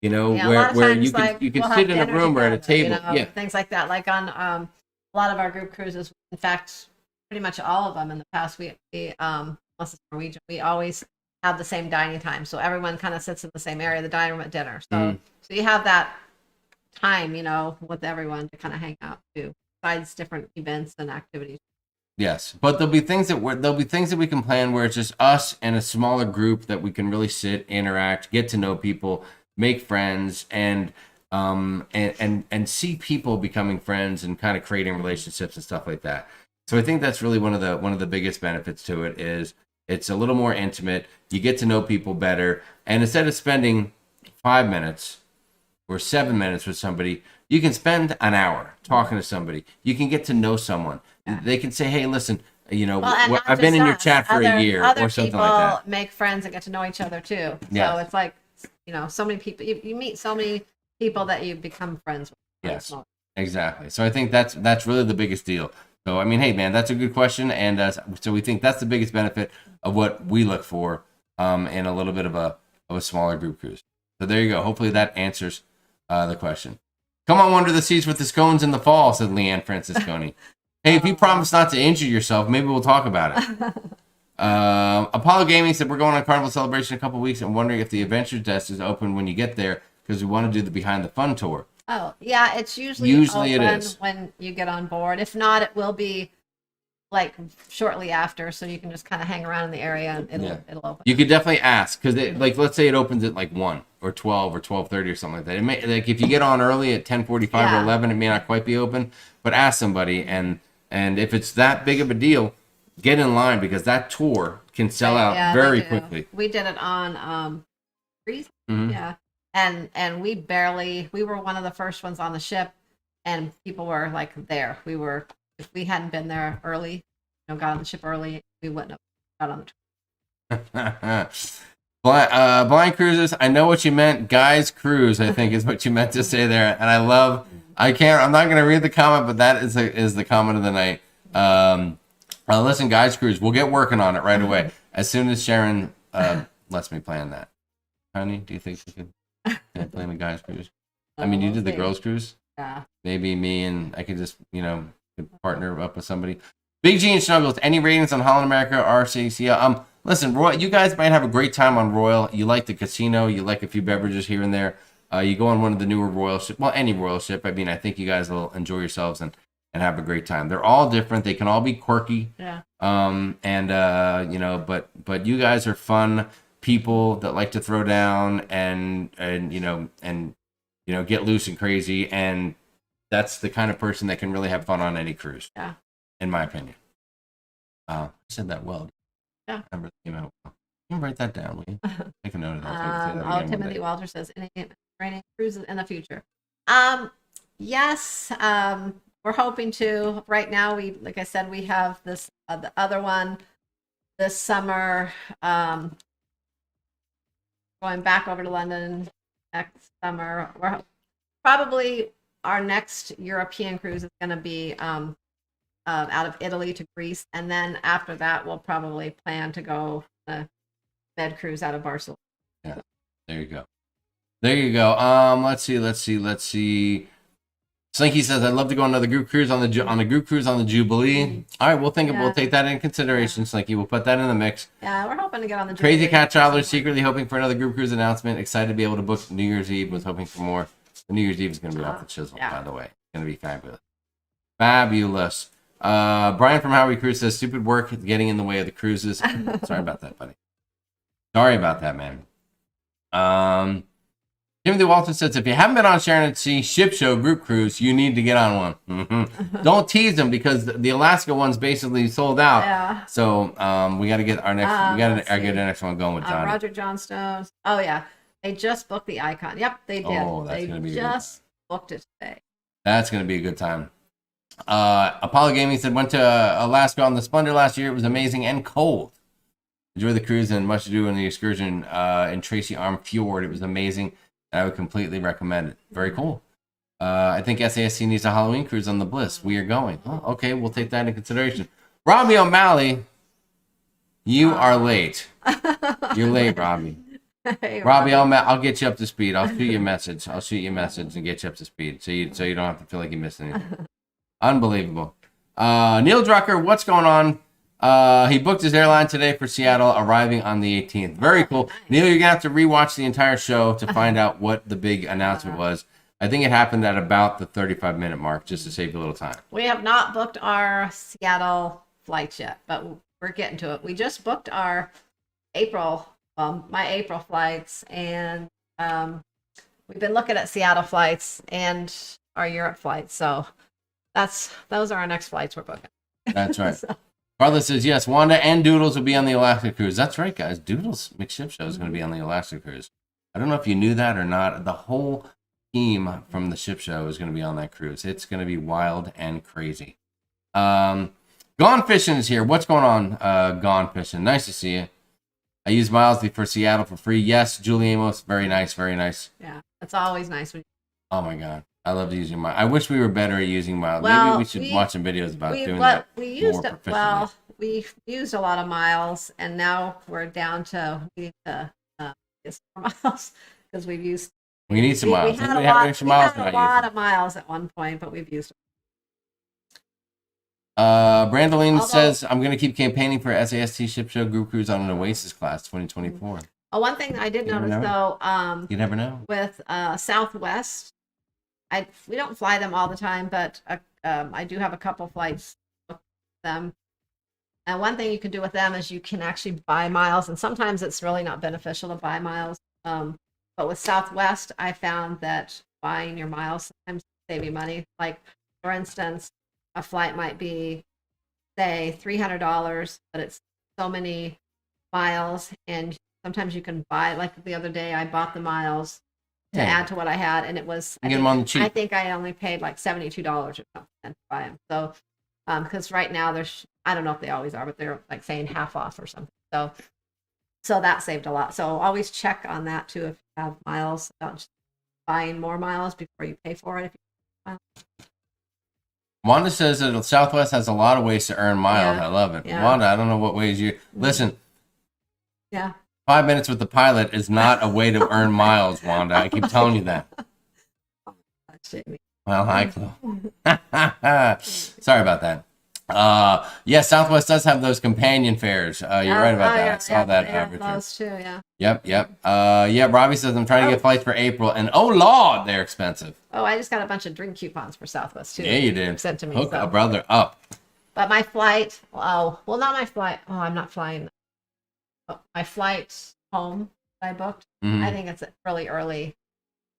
You know, where you can we'll sit in a room or at a table. Things like that. Like on a lot of our group cruises, in fact, pretty much all of them in the past, we unless it's Norwegian, we always have the same dining time. So everyone kind of sits in the same area, the dining room at dinner. So you have that time, with everyone to kind of hang out too, besides different events and activities. Yes, but there'll be things that we can plan where it's just us and a smaller group that we can really sit, interact, get to know people, make friends, and see people becoming friends and kind of creating relationships and stuff like that. So I think that's really one of the biggest benefits to it is it's a little more intimate. You get to know people better, and instead of spending 5 minutes or 7 minutes with somebody, you can spend an hour talking to somebody. You can get to know someone. Yeah. They can say, "Hey, listen, I've been in your chat for a year," or something like that. Make friends and get to know each other too. Yeah. So it's like, so many people. You meet so many people that you become friends with. Yes, exactly. So I think that's really the biggest deal. So I mean, hey, man, that's a good question, and so we think that's the biggest benefit of what we look for in a little bit of a smaller group cruise. So there you go. Hopefully that answers the question. Come on, Wander the Seas with the scones in the fall, said Leanne Francisconi. Hey, if you promise not to injure yourself, maybe we'll talk about it. Apollo Gaming said we're going on Carnival Celebration in a couple weeks and wondering if the Adventure Desk is open when you get there because we want to do the Behind the Fun tour. Oh, yeah, it's usually open it is when you get on board. If not, it will be like shortly after, so you can just kind of hang around in the area and it'll open. You could definitely ask because let's say it opens at like 1 or 12 or 12:30 or something like that. It may, like if you get on early at 10:45 or 11, it may not quite be open. But ask somebody, and if it's that big of a deal, get in line because that tour can sell out very quickly. We did it on Breeze, and we were one of the first ones on the ship, and people were like there. If we hadn't been there early, got on the ship early, we wouldn't have got on the tour. Blind Cruises, I know what you meant. Guys Cruise, I think is what you meant to say there. And I'm not going to read the comment, but that is the comment of the night. Listen, Guys Cruise, we'll get working on it right away. As soon as Sharon lets me plan that. Honey, do you think we could plan the Guys Cruise? I mean, you did the Girls Cruise? Yeah. Maybe me and I could just, could partner up with somebody. Big G and Snuggles, any ratings on Holland America RCCL? Listen, Royal, you guys might have a great time on Royal. You like the casino, you like a few beverages here and there. You go on one of the newer Royal ship, any Royal ship. I mean, I think you guys will enjoy yourselves and have a great time. They're all different. They can all be quirky. Yeah. But you guys are fun people that like to throw down and get loose and crazy, and that's the kind of person that can really have fun on any cruise. Yeah. In my opinion. I said that well. Yeah. Remember, you write that down, will you? Make a note of that. Timothy Walter says, any training cruises in the future? Yes, we're hoping to. Right now, like I said, we have this the other one this summer. going back over to London next summer. We're probably our next European cruise is going to be out of Italy to Greece, and then after that, we'll probably plan to go the Med cruise out of Barcelona. Yeah, there you go. There you go. Let's see. Slinky says, "I'd love to go on another group cruise on the group cruise on the Jubilee." All right, we'll take that in consideration, Slinky. We'll put that in the mix. Yeah, we're hoping to get on the Jubilee. Crazy Cat Traveler secretly hoping for another group cruise announcement. Excited to be able to book New Year's Eve. Was hoping for more. The New Year's Eve is going to be off the chisel, by the way. It's going to be fabulous. Fabulous. Brian from Howie Cruise says, "Stupid work getting in the way of the cruises." Sorry about that, buddy. Sorry about that, man. Timothy Walton says, "If you haven't been on Sharon at Sea ship show group cruise, you need to get on one." Mm-hmm. Don't tease them because the Alaska one's basically sold out. Yeah. So we got to get our next. We got to get our next one going with Johnny. Roger Johnstone. Oh yeah, they just booked the Icon. Yep, they did. Oh, that's gonna be just booked it today. That's gonna be a good time. Apollo Gaming said went to Alaska on the Splendor last year. It was amazing and cold. Enjoy the cruise and much to do on the excursion in Tracy Arm Fjord. It was amazing. I would completely recommend it. Very cool. I think SASC needs a Halloween cruise on the Bliss. We are going. Oh, okay, we'll take that into consideration. Robbie O'Malley, you are late. You're late, Robbie. Hey, Robbie, I'll get you up to speed. I'll shoot you a message. And get you up to speed so you don't have to feel like you missed anything. Unbelievable. Neil Drucker, what's going on? He booked his airline today for Seattle, arriving on the 18th. Very cool. Neil, you're going to have to rewatch the entire show to find out what the big announcement was. I think it happened at about the 35-minute mark, just to save you a little time. We have not booked our Seattle flights yet, but we're getting to it. We just booked our my April flights, and we've been looking at Seattle flights and our Europe flights. So those are our next flights we're booking. That's right. So. Carla says, yes, Wanda and Doodles will be on the Alaska cruise. That's right, guys. Doodles Mixed Ship Show is going to be on the Alaska cruise. I don't know if you knew that or not. The whole team from the ship show is going to be on that cruise. It's going to be wild and crazy. Gone Fishing is here. What's going on, Gone Fishing? Nice to see you. I use miles for Seattle for free. Yes, Julie Amos. Very nice, very nice. Yeah, it's always nice. Oh, my God. I love using miles. I wish we were better at using miles. Well, maybe we should watch some videos about doing that. We used a lot of miles, and now we're down to we need to get more miles because we've used. We need some miles. We had a lot of miles at one point, but we've used. Brandoline says, "I'm going to keep campaigning for SAST Ship Show Group Cruise on an Oasis class 2024." One thing I did notice though, you never know with Southwest. We don't fly them all the time, but I do have a couple flights with them. And one thing you can do with them is you can actually buy miles, and sometimes it's really not beneficial to buy miles. But with Southwest, I found that buying your miles sometimes save you money. Like, for instance, a flight might be, say, $300, but it's so many miles, and sometimes you can buy, like the other day, I bought the miles to add to what I had, and it was get them on the cheap. I think I only paid like $72 or something to buy them. So because right now I don't know if they always are, but they're like saying half off or something. So that saved a lot. So always check on that too if you have miles, about just buying more miles before you pay for it. Wanda says that Southwest has a lot of ways to earn miles. Yeah. I love it. Yeah. Wanda, I don't know what ways you listen. Yeah. 5 minutes with the pilot is not a way to earn miles, Wanda. I keep telling you that. Well, hi, Chloe. Sorry about that. Yes, Southwest does have those companion fares. You're right about that. I saw that. Those too, yeah. Yep. Robbie says I'm trying to get flights for April, and oh Lord, they're expensive. Oh, I just got a bunch of drink coupons for Southwest too. Yeah, you did. Sent to me. Hook a brother up. But my flight. Not my flight. Oh, I'm not flying. My flight home that I booked, I think it's really early,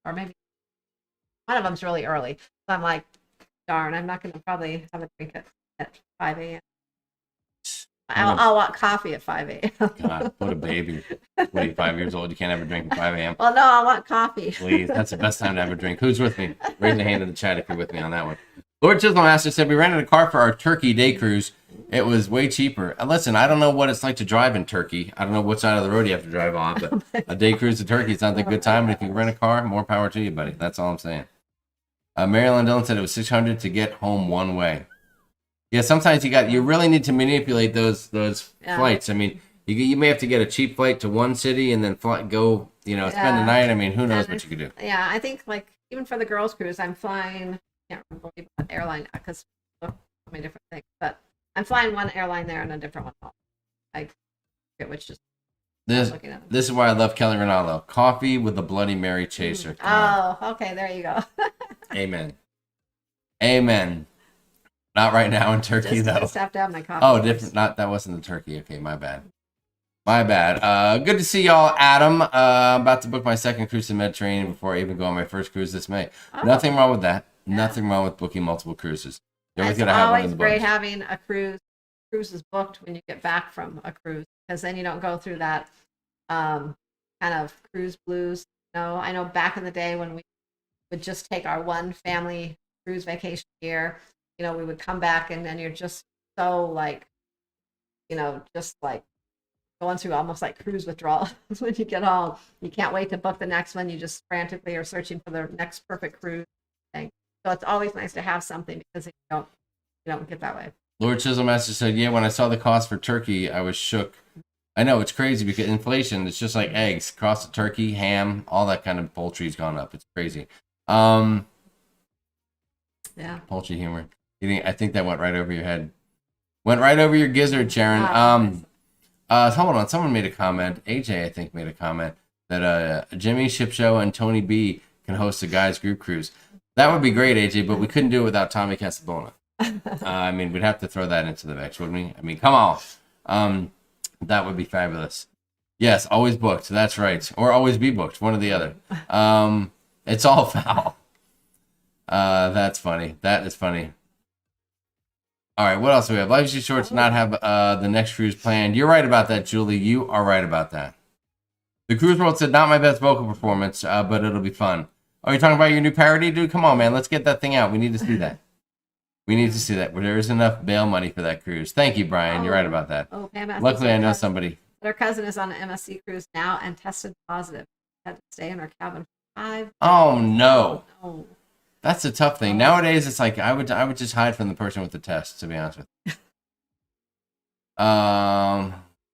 or maybe one of them's really early. So I'm like, darn, I'm not going to probably have a drink at 5 a.m. I'll want coffee at 5 a.m. God, what a baby. 25 years old, you can't have a drink at 5 a.m. Well, no, I want coffee. Please, that's the best time to have a drink. Who's with me? Raise a hand in the chat if you're with me on that one. Lord Chisel Master said, we rented a car for our Turkey day cruise. It was way cheaper. And listen, I don't know what it's like to drive in Turkey. I don't know what side of the road you have to drive on, but a day cruise to Turkey sounds like a good time. And if you can rent a car, more power to you, buddy. That's all I'm saying. Marilyn Dillon said it was $600 to get home one way. Yeah, sometimes you really need to manipulate those flights. I mean, you may have to get a cheap flight to one city and then go, spend the night. I mean, who knows what you could do. Yeah, I think like even for the girls' cruise, I'm flying. I can't remember what airline because so many different things, but I'm flying one airline there and a different one home. I forget which. Just this is why I love Kelly Ronaldo. Coffee with a Bloody Mary chaser. Oh, okay, there you go. Amen. Amen. Not right now in Turkey though. Just have to have my coffee. Oh, different. That wasn't the Turkey. Okay, my bad. My bad. Good to see y'all, Adam. I'm about to book my second cruise to the Mediterranean before I even go on my first cruise this May. Oh. Nothing wrong with that. Nothing wrong with booking multiple cruises. You're always It's gonna have one in always the great books. having a cruise. Cruise is booked when you get back from a cruise because then you don't go through that kind of cruise blues. I know back in the day when we would just take our one family cruise vacation year, we would come back and then you're just so like, just like going through almost like cruise withdrawal when you get home. You can't wait to book the next one. You just frantically are searching for the next perfect cruise thing. So it's always nice to have something because you don't get that way. Lord Chiselmaster said, "Yeah, when I saw the cost for turkey, I was shook. I know it's crazy because inflation. It's just like eggs, cost of turkey, ham, all that kind of poultry's gone up. It's crazy." Yeah. Poultry humor. I think that went right over your head. Went right over your gizzard, Sharon. Hold on. Someone made a comment. AJ, I think, made a comment that Jimmy Ship Show and Tony B can host a guys group cruise. That would be great, AJ, but we couldn't do it without Tommy Casabona. I mean, we'd have to throw that into the mix, wouldn't we? I mean, come on. That would be fabulous. Yes, always booked. That's right. Or always be booked. One or the other. It's all foul. That's funny. That is funny. All right, what else do we have? Life is too short to not have the next cruise planned. You're right about that, Julie. You are right about that. The Cruise World said, not my best vocal performance, but it'll be fun. Oh, you're talking about your new parody? Dude, come on, man. Let's get that thing out. We need to see that. We need to see that. There is enough bail money for that cruise. Thank you, Brian. You're right about that. Oh, Pam, luckily, I know somebody. Her cousin is on an MSC cruise now and tested positive. Had to stay in her cabin for 5 days. Oh, no. Oh. That's a tough thing. Nowadays, it's like I would just hide from the person with the test, to be honest with you.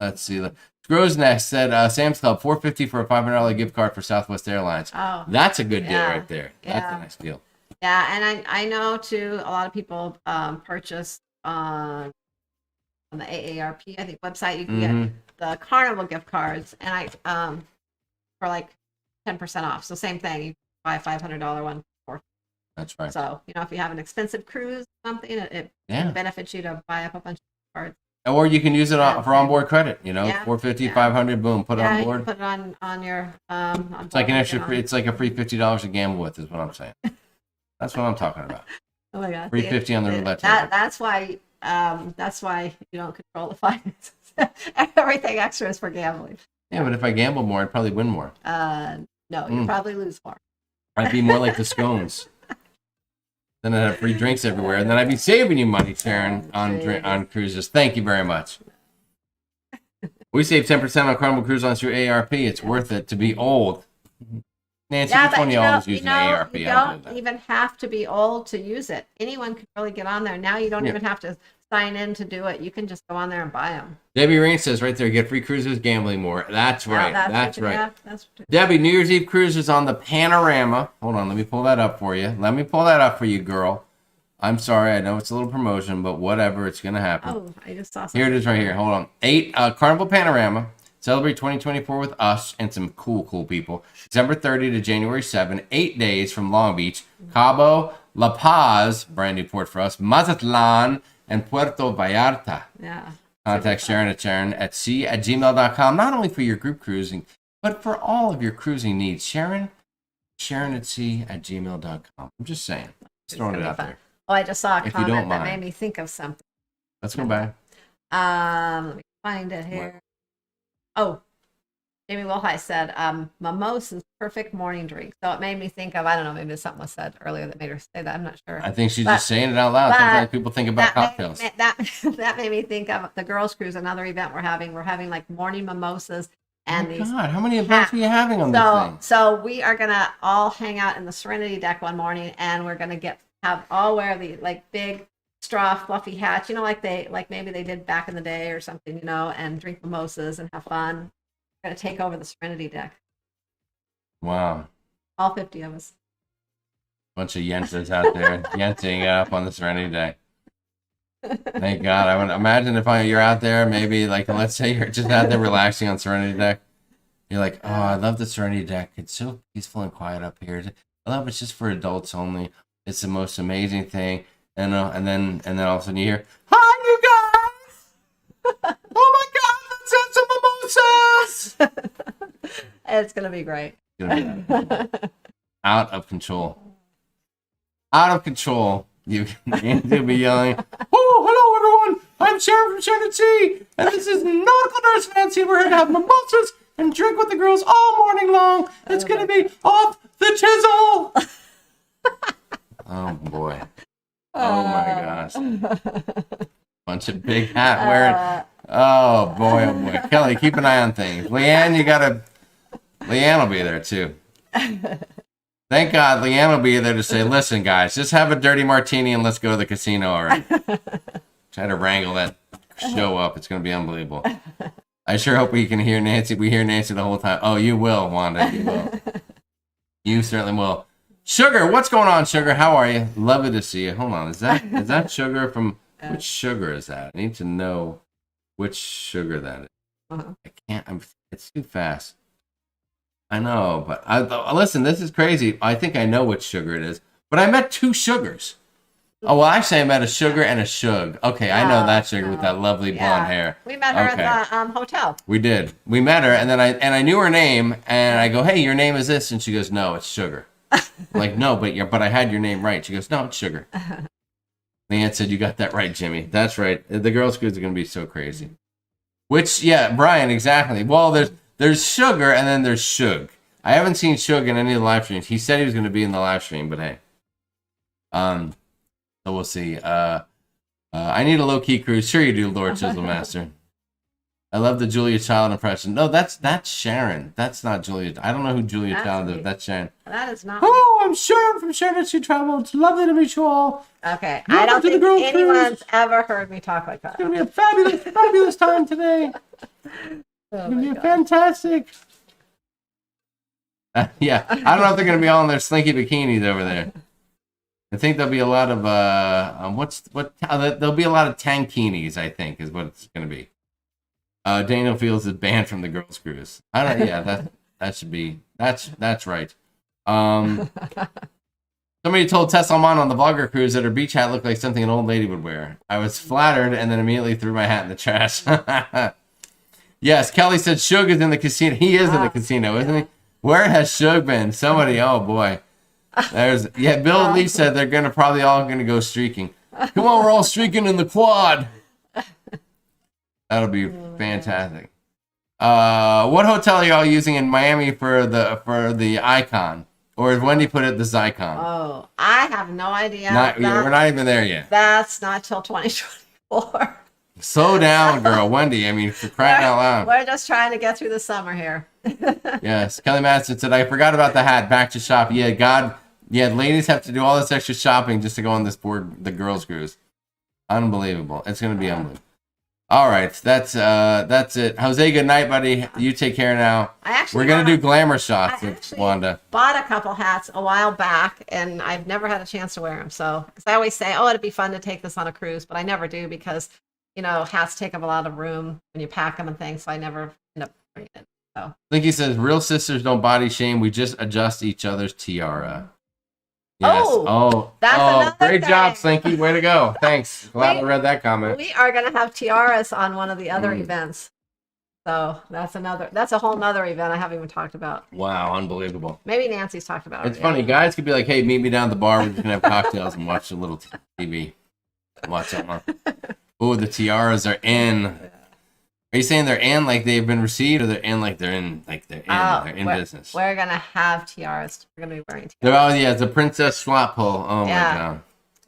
Let's see. Scrooge next said Sam's Club $450 for a $500 gift card for Southwest Airlines. Oh, that's a good deal right there. That's a nice deal. Yeah, and I know too. A lot of people purchase on the AARP, I think, website. You can get the Carnival gift cards, and I for like 10% off. So same thing. You buy a $500 one. That's right. So if you have an expensive cruise, something it benefits you to buy up a bunch of cards. Or you can use it for onboard credit. $450, $500, boom, put it on board. You put it on your. It's like an extra. It's like a free $50 to gamble with, is what I'm saying. That's what I'm talking about. Oh my God! Free 50 on the roulette table. That's why. That's why you don't control the finances. Everything extra is for gambling. Yeah, but if I gamble more, I'd probably win more. No, you'd probably lose more. I'd be more like the scones. Then I'd have free drinks everywhere, and then I'd be saving you money, Sharon, on cruises. Thank you very much. We save 10% on Carnival Cruise Lines through AARP. It's worth it to be old. Nancy, which one of y'all is using AARP? You don't even have to be old to use it. Anyone can really get on there. Now you don't even have to sign in to do it. You can just go on there and buy them. Debbie Rain says right there, get free cruises, gambling more. That's right. That's right. Yeah, that's Debbie, New Year's Eve cruises on the Panorama. Hold on, let me pull that up for you. Let me pull that up for you, girl. I'm sorry, I know it's a little promotion, but whatever, it's going to happen. Oh, I just saw something. Here it is right here. Hold on. 8 Carnival Panorama. Celebrate 2024 with us and some cool people. December 30 to January 7, 8 days from Long Beach, Cabo, La Paz, brand new port for us, Mazatlan, and Puerto Vallarta. Yeah. Contact Sharon at sharonatsea@gmail.com, not only for your group cruising, but for all of your cruising needs. sharonatsea@gmail.com. I'm just saying. Just throwing it out there. Oh, I just saw a If you don't comment that mind. made me think of something. Let's go back. Let me find it here. Oh, Jamie Wilhite said, mimosas, perfect morning drink. So it made me think of, I don't know, maybe something was said earlier that made her say that. I'm not sure. I think she's just saying it out loud. Sometimes people think about cocktails. That made me think of the girls' cruise, another event we're having. We're having like morning mimosas and these. God, how many events are you having on this thing? So we are gonna all hang out in the Serenity deck one morning, and we're gonna have all wear the like big straw fluffy hats, like maybe they did back in the day or something, and drink mimosas and have fun. We're gonna take over the Serenity deck. Wow. All 50 of us. Bunch of yentas out there yenting up on the Serenity deck. Thank God. I would imagine if you're out there, maybe like let's say you're just out there relaxing on Serenity deck. You're like, oh, I love the Serenity deck. It's so peaceful and quiet up here. I love it's just for adults only. It's the most amazing thing. And then all of a sudden you hear, hi, you guys! Oh my God, let's have some mimosas! It's gonna be great. It's gonna be out of control. Out of control. You'll be yelling, oh, hello everyone! I'm Sharon from sharonatsea, and this is Nautical Nurse Nancy. We're here to have mimosas and drink with the girls all morning long. It's gonna be off the chisel! Oh boy. Oh my gosh. Bunch of big hat wearing. Oh boy, oh boy. Kelly, keep an eye on things. Leanne will be there too. Thank God Leanne will be there to say, listen guys, just have a dirty martini and let's go to the casino already. Try to wrangle that show up. It's going to be unbelievable. I sure hope we can hear Nancy. We hear Nancy the whole time. Oh, you will, Wanda. You will. You certainly will. Sugar, what's going on, Sugar? How are you? Lovely to see you. Hold on, is that Sugar from which Sugar is that? I need to know which Sugar that is. I can't. It's too fast. I know, but listen. This is crazy. I think I know which Sugar it is, but I met two Sugars. Oh well, actually, I met a Sugar and a Shug. Okay, I know that Sugar with that lovely blonde hair. We met her at the hotel. We did. We met her, and then I knew her name, and I go, "Hey, your name is this," and she goes, "No, it's Sugar." I'm like, no, but I had your name right. She goes, no, it's Sugar. Leanne said, you got that right, Jimmy. That's right. The girls' cruise are going to be so crazy. Which, yeah, Brian, exactly. Well, there's Sugar and then there's Shug. I haven't seen Shug in any of the live streams. He said he was going to be in the live stream, but hey. So we'll see. I need a low-key cruise. Sure you do, Lord Chiselmaster. I love the Julia Child impression. No, that's Sharon. That's not Julia. I don't know who Julia Child is. That's Sharon. That is not. Oh, I'm Sharon from sharonatsea Travel. It's lovely to meet you all. Okay, I don't think anyone's ever heard me talk like that. It's gonna be a fabulous time today. It's gonna be fantastic. Yeah, I don't know if they're gonna be all in their slinky bikinis over there. I think there'll be a lot of there'll be a lot of tankinis. I think is what it's gonna be. Daniel Fields is banned from the girls' cruise. I don't. Yeah, that should be. That's right. Somebody told Tess Alman on the vlogger cruise that her beach hat looked like something an old lady would wear. I was flattered and then immediately threw my hat in the trash. Yes, Kelly said Shug is in the casino. He is in the casino, isn't he? Where has Shug been? Somebody. Oh boy. Bill Lee said they're probably all gonna go streaking. Come on, we're all streaking in the quad. That'll be fantastic. What hotel are y'all using in Miami for the Icon? Or as Wendy put it, the Zycon? Oh, I have no idea. We're not even there yet. That's not till 2024. Slow down, girl. Wendy, I mean, for crying out loud. We're just trying to get through the summer here. Yes. Kelly Madison said, I forgot about the hat. Back to shop. Yeah, God. Yeah, ladies have to do all this extra shopping just to go on the girls' cruise. Unbelievable. It's going to be unbelievable. All right, that's it. Jose, good night, buddy. You take care now. We're gonna do glamour shots with Wanda. Bought a couple hats a while back, and I've never had a chance to wear them. So, because I always say, oh, it'd be fun to take this on a cruise, but I never do because hats take up a lot of room when you pack them and things. So I never end up wearing it. So. Linky says, "Real sisters don't body shame. We just adjust each other's tiara." Yes. That's great thing. job, Slinky. Way to go. Thanks. Glad I read that comment. We are going to have tiaras on one of the other events. So that's a whole nother event I haven't even talked about. Wow, unbelievable. Maybe Nancy's talked about it. It's funny. Guys could be like, hey, meet me down at the bar. We're just going to have cocktails and watch a little TV. Watch that one. Oh, the tiaras are in. Are you saying they're in like they've been received, or they're in like they're in business? We're gonna have tiaras. We're gonna be wearing tiaras. Oh yeah, it's a princess swap pole. Oh Yeah. my god.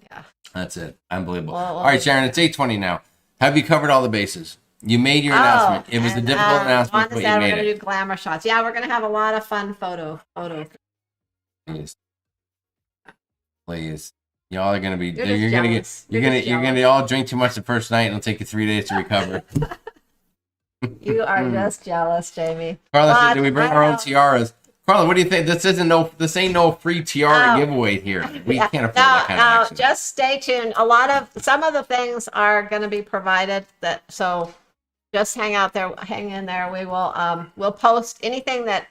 Yeah. That's it. Unbelievable. Well, All right, Sharon, it's 8:20 now. Have you covered all the bases? You made your announcement. It was a difficult announcement, but you we're made gonna it. do glamour shots. Yeah, we're gonna have a lot of fun photos. Please. Y'all are gonna be. You're You're just gonna jealous. get. You're gonna all drink too much the first night, and it'll take you 3 days to recover. You are just jealous, Jamie. Carla said, "Do we bring I our own know. tiaras?" Carla, what do you think? This ain't no free tiara No. giveaway here. We Yeah. can't afford that kind of action. Just stay tuned. Some of the things are going to be provided. So just hang in there. We will we'll post anything that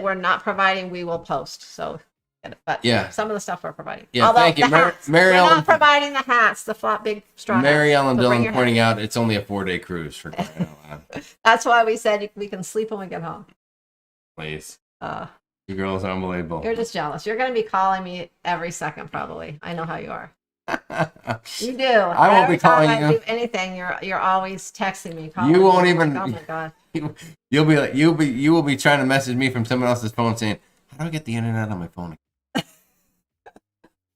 we're not providing. We will post. So, but Yeah. some of the stuff we're providing. Yeah, Although thank you. the hats, Mary we're Ellen- not providing the hats, the flat big straw Mary hats. Ellen So bring Dillon your pointing hats. out it's only a 4-day cruise for crying out loud. That's why we said we can sleep when we get home. Please. Uh, You girls are unbelievable. You're just jealous. You're going to be calling me every second, probably. I know how you are. You do. I won't be calling Every time you. I do anything, you're always texting me. Calling You me. won't I'm even- like, oh my god. You will be trying to message me from someone else's phone saying, "How do I get the internet on my phone?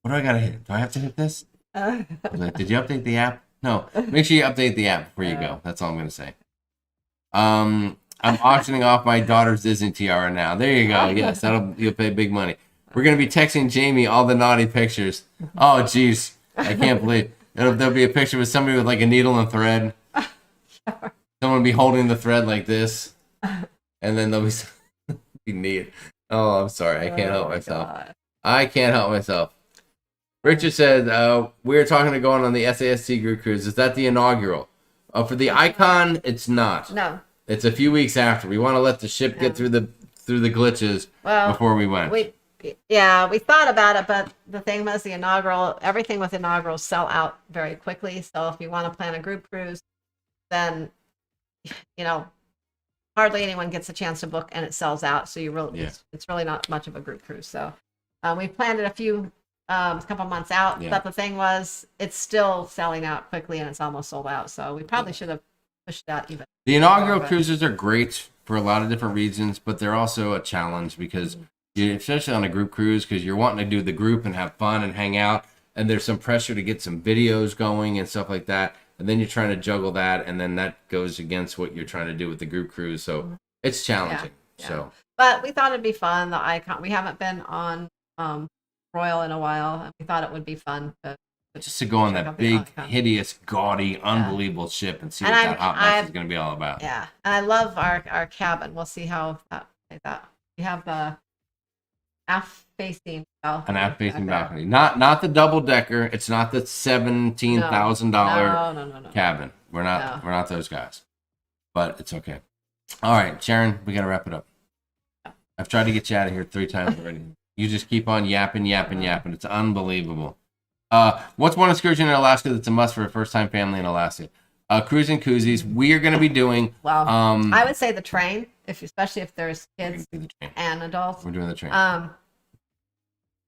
What do I gotta hit? Do I have to hit this? I'm like, did you update the app? No. Make sure you update the app before you go. That's all I'm gonna say. I'm auctioning off my daughter's Disney tiara now. There you go. Yes, you'll pay big money. We're gonna be texting Jamie all the naughty pictures. Oh jeez, I can't believe there'll be a picture with somebody with like a needle and thread. Someone will be holding the thread like this, and then they'll be neat. Oh, I'm sorry, I can't help myself. God. I can't help myself. Richard said, we're talking to going on the SASC group cruise. Is that the inaugural? For the Icon, it's not. No. It's a few weeks after. We want to let the ship get through the glitches before we went. We thought about it, but the thing was everything with inaugurals sell out very quickly. So if you want to plan a group cruise, then hardly anyone gets a chance to book, and it sells out. So it's really not much of a group cruise. So we planned it a couple months out, but the thing was, it's still selling out quickly, and it's almost sold out. So we probably should have pushed that even. The inaugural cruises are great for a lot of different reasons, but they're also a challenge because, especially on a group cruise, because you're wanting to do the group and have fun and hang out, and there's some pressure to get some videos going and stuff like that, and then you're trying to juggle that, and then that goes against what you're trying to do with the group cruise. So it's challenging. So, but we thought it'd be fun. The Icon. We haven't been on Royal in a while, and we thought it would be fun just to go on check that out the big, Icon. hideous, gaudy, unbelievable ship and see what And that hot mess is going to be all about. Yeah, and I love our cabin. We'll see how that. We have the aft facing balcony. An aft facing balcony, not the double decker. It's not the $17,000 No. cabin. We're not those guys. But it's okay. All right, Sharon, we got to wrap it up. I've tried to get you out of here 3 times already. You just keep on yapping. It's unbelievable. What's one excursion in Alaska that's a must for a first-time family in Alaska? Cruising koozies. We are going to be doing. Well, I would say the train, especially if there's kids and adults. We're doing the train.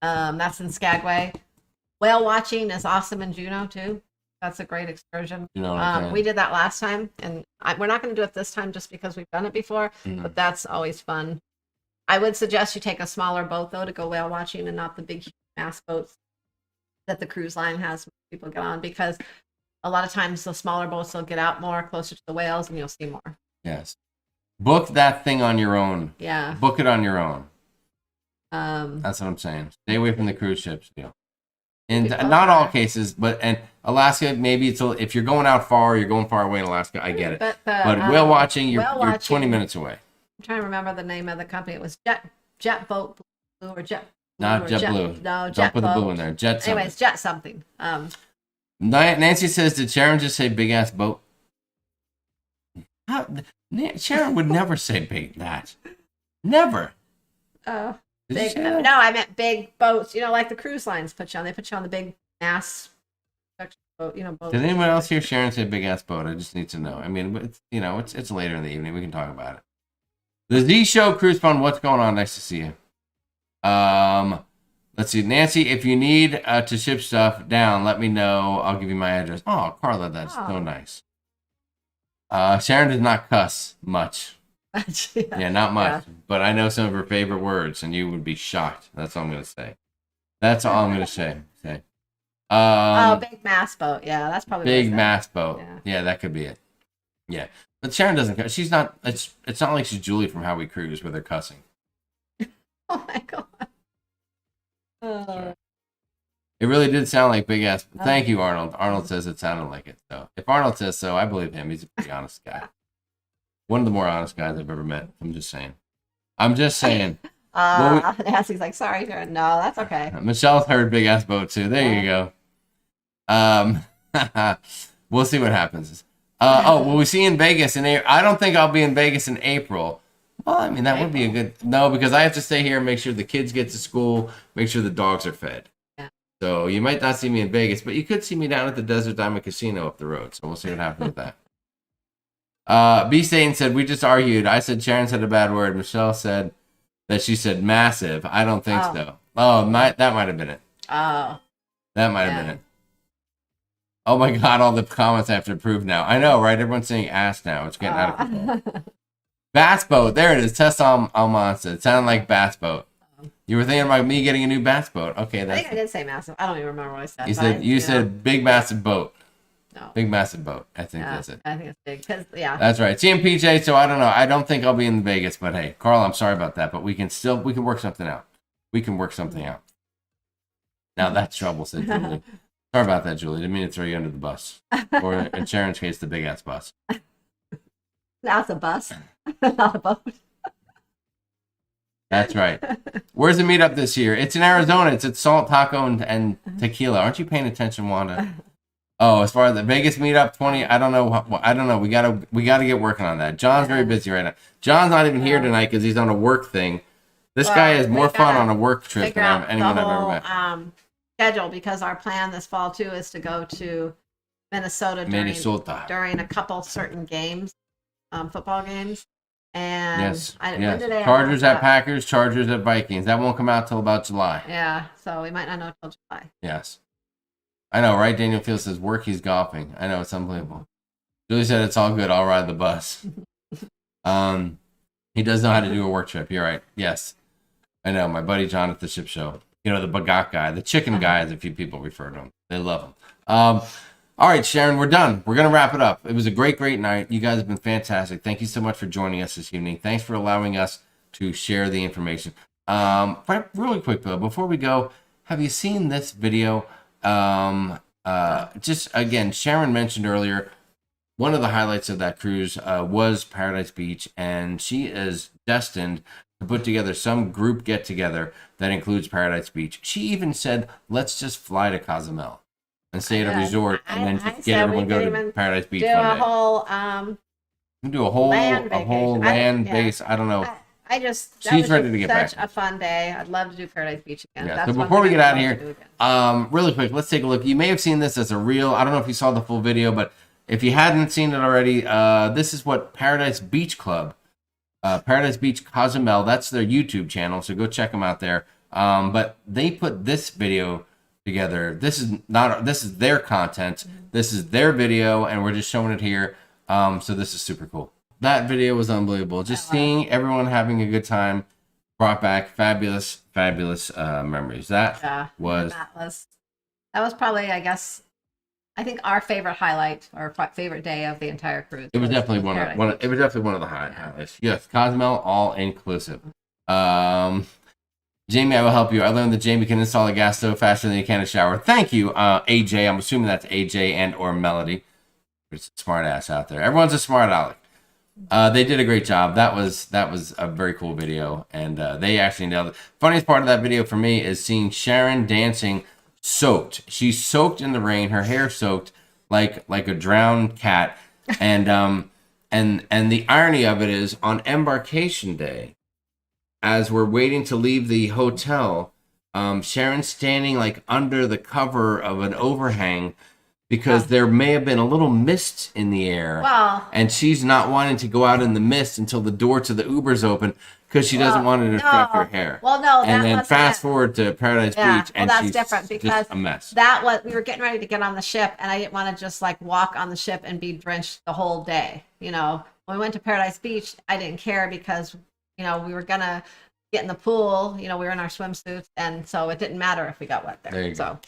That's in Skagway. Whale watching is awesome in Juneau too. That's a great excursion. We did that last time, and we're not going to do it this time just because we've done it before. But that's always fun. I would suggest you take a smaller boat though to go whale watching, and not the big mass boats that the cruise line has people get on, because a lot of times the smaller boats will get out more closer to the whales and you'll see more. Yes. Book that thing on your own. Yeah. Book it on your own. That's what I'm saying. Stay away from the cruise ships deal. In not all cases, and Alaska, maybe if you're going out far, you're going far away in Alaska, I get it. But whale watching, you're 20 minutes away. I'm trying to remember the name of the company. It was Jet Boat Blue or Jet. Not JetBlue. No, Jet. Don't put the blue in there. Jet something. Anyways, Jet something. Nancy says, did Sharon just say big ass boat? Sharon would never say big that. Never. Oh. Did Big, you say that? no, I meant big boats. Like the cruise lines put you on. They put you on the big mass boat. Boat. Did anyone else hear Sharon say big ass boat? I just need to know. I mean, it's later in the evening. We can talk about it. The Z Show Cruise Fund. What's going on? Nice to see you. Let's see, Nancy. If you need to ship stuff down, let me know. I'll give you my address. Oh, Carla, that's so nice. Sharon does not cuss much. Yeah, not much. Yeah. But I know some of her favorite words, and you would be shocked. That's all I'm gonna say. That's all I'm gonna say. Big mass boat. Yeah, that's probably what Big it said. mass boat. Yeah. Yeah, that could be it. Yeah, but Sharon doesn't cuss. She's not. It's not like she's Julie from How We Cruise, where they're cussing. Oh my god. It really did sound like big ass. Thank you, Arnold. Arnold says it sounded like it. So if Arnold says so, I believe him. He's a pretty honest guy. One of the more honest guys I've ever met. I'm just saying. Nancy's like, sorry, Sharon. No, that's okay. Michelle's heard big ass boat too. There you go. We'll see what happens. Will we see you in Vegas in April? I don't think I'll be in Vegas in April. Well, I mean, that would be a good... No, because I have to stay here and make sure the kids get to school, make sure the dogs are fed. Yeah. So you might not see me in Vegas, but you could see me down at the Desert Diamond Casino up the road. So we'll see what happens with that. B. Satan said, we just argued. I said Sharon said a bad word. Michelle said that she said massive. I don't think so. Oh, that might have been it. Oh. That might have been it. Oh my God, all the comments I have to approve now. I know, right? Everyone's saying ass now. It's getting out of control. Bass boat. There it is. Tess Almanza. It sounded like bass boat. You were thinking about me getting a new bass boat. Okay, I that's... think I did say massive. I don't even remember what I said. You said big massive boat. No. Big massive boat. I think that's it. I think it's big. Yeah. That's right. CMPJ, so I don't know. I don't think I'll be in Vegas, but hey, Carl, I'm sorry about that, but we can work something out. We can work something out. Now that's trouble, said Julie. Sorry about that, Julie. Didn't mean to throw you under the bus. Or in Sharon's case, the big ass bus. Now it's a bus, not a boat. That's right. Where's the meetup this year? It's in Arizona. It's at Salt Taco and Tequila. Aren't you paying attention, Wanda? Oh, as far as the Vegas meetup 20, I don't know. I don't know. We gotta get working on that. John's very busy right now. John's not even here tonight because he's on a work thing. This guy has more fun on a work trip than anyone I've ever met. Schedule, because our plan this fall too is to go to Minnesota during a couple certain games, football games. And yes. Chargers at Packers, Chargers at Vikings. That won't come out till about July. Yeah, so we might not know till July. Yes. I know, right? Daniel Field says, work, he's golfing. I know, it's unbelievable. Julie said, it's all good. I'll ride the bus. He does know how to do a work trip. You're right. Yes. I know. My buddy John at the ship show. You know, the bagat guy. The chicken guy, as a few people refer to him. They love him. All right, Sharon, we're done. We're going to wrap it up. It was a great, great night. You guys have been fantastic. Thank you so much for joining us this evening. Thanks for allowing us to share the information. Really quick, though, before we go, have you seen this video? Just again, Sharon mentioned earlier, one of the highlights of that cruise was Paradise Beach, and she is destined to put together some group get together that includes Paradise Beach. She even said, let's just fly to Cozumel and stay at a resort and then just get everyone go to Paradise Beach one day. Do a whole land base. I don't know. She's ready to get back. Such a fun day. I'd love to do Paradise Beach again. Yeah. So before we get out of here, really quick, let's take a look. You may have seen this as a reel. I don't know if you saw the full video, but if you hadn't seen it already, this is what Paradise Beach Club, Paradise Beach Cozumel, that's their YouTube channel. So go check them out there. But they put this video together. This is their content. This is their video, and we're just showing it here. So this is super cool. That video was unbelievable. Just seeing everyone having a good time brought back fabulous, fabulous memories. That was probably, I guess, I think our favorite highlight or favorite day of the entire cruise. It was definitely one of the highlights. Yes, Cozumel all inclusive. Jamie, I will help you. I learned that Jamie can install a gas stove faster than he can a shower. Thank you, AJ. I'm assuming that's AJ and or Melody. There's a smart ass out there. Everyone's a smart aleck. They did a great job. That was a very cool video, and they actually nailed it. Funniest part of that video for me is seeing Sharon dancing soaked. She's soaked in the rain, her hair soaked like a drowned cat, and the irony of it is on embarkation day, as we're waiting to leave the hotel, Sharon's standing like under the cover of an overhang, because there may have been a little mist in the air. Wow. And she's not wanting to go out in the mist until the door to the Uber's open because she doesn't want to distract her hair. Well, no, and then fast forward to Paradise Beach, and that's she's different because just a mess. We were getting ready to get on the ship, and I didn't want to just like walk on the ship and be drenched the whole day. You know, when we went to Paradise Beach, I didn't care because, you know, we were going to get in the pool. You know, we were in our swimsuits. And so it didn't matter if we got wet there. There you so, go.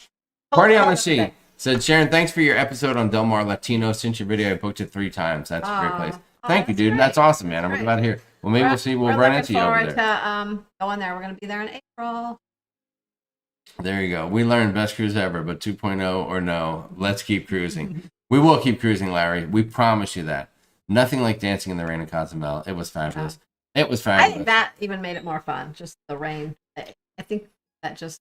Party on the hold Sea it. said, Sharon, thanks for your episode on Del Mar Latino. Since your video, I booked it 3 times. That's a great place. Thank you, that's dude. great. That's awesome, man. That's I'm glad to hear. Well, maybe we'll see. We'll run into you over there. We're looking forward to going there. We're going to be there in April. There you go. We learned best cruise ever, but 2.0 or no. Let's keep cruising. We will keep cruising, Larry. We promise you that. Nothing like dancing in the rain in Cozumel. It was fabulous. It was fabulous. I think that even made it more fun. Just the rain. I think that just.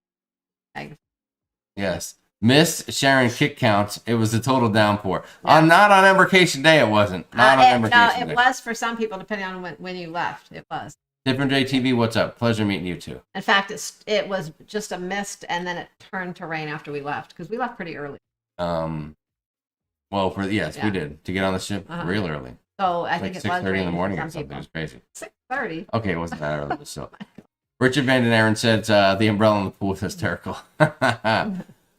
Yes. Miss Sharon kick counts. It was a total downpour. Yeah. Not on Embarkation Day, it wasn't. Not on Embarkation Day. It was for some people, depending on when you left. It was. Different JTV, what's up? Pleasure meeting you too. In fact, it was just a mist, and then it turned to rain after we left because we left pretty early. Well, we did to get on the ship real early. So I think like it was 6:30 in the morning or something. It was crazy. 6:30. Okay, it wasn't that early, but still. Richard Van Den Aaron said the umbrella in the pool was hysterical.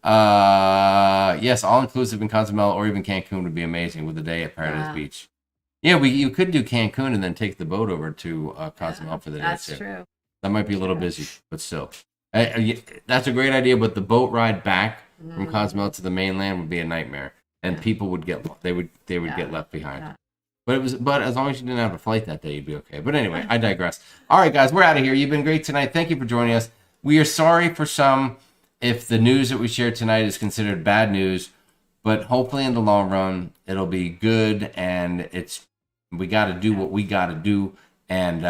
Yes, all inclusive in Cozumel or even Cancun would be amazing with a day at Paradise Beach. Yeah, you could do Cancun and then take the boat over to Cozumel for the day. That's true. That might be a little busy, but still. That's a great idea, but the boat ride back from Cozumel to the mainland would be a nightmare, and people would get get left behind. Yeah. But as long as you didn't have a flight that day, you'd be okay. But anyway, I digress. All right, guys, we're out of here. You've been great tonight. Thank you for joining us. We are sorry for some if the news that we shared tonight is considered bad news, but hopefully in the long run it'll be good, and we got to do what we got to do, and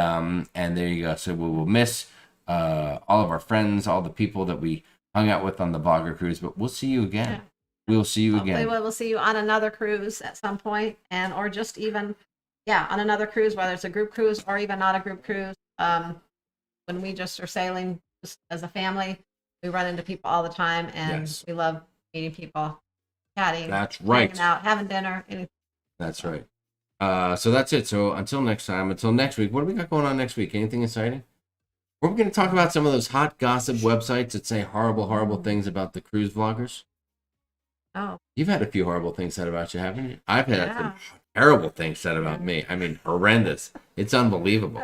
there you go. So we will miss all of our friends, all the people that we hung out with on the Vlogger cruise, but we'll see you again. Yeah. We will see you again. We'll see you on another cruise at some point, or just even on another cruise, whether it's a group cruise or even not a group cruise. When we just are sailing just as a family, we run into people all the time, and we love meeting people, chatting. That's right. Hanging out, having dinner. Anything. That's right. So that's it. So until next time, until next week, what do we got going on next week? Anything exciting? We're going to talk about some of those hot gossip websites that say horrible, horrible things about the cruise vloggers. Oh. You've had a few horrible things said about you, haven't you? I've had some terrible things said about me. I mean, horrendous. It's unbelievable.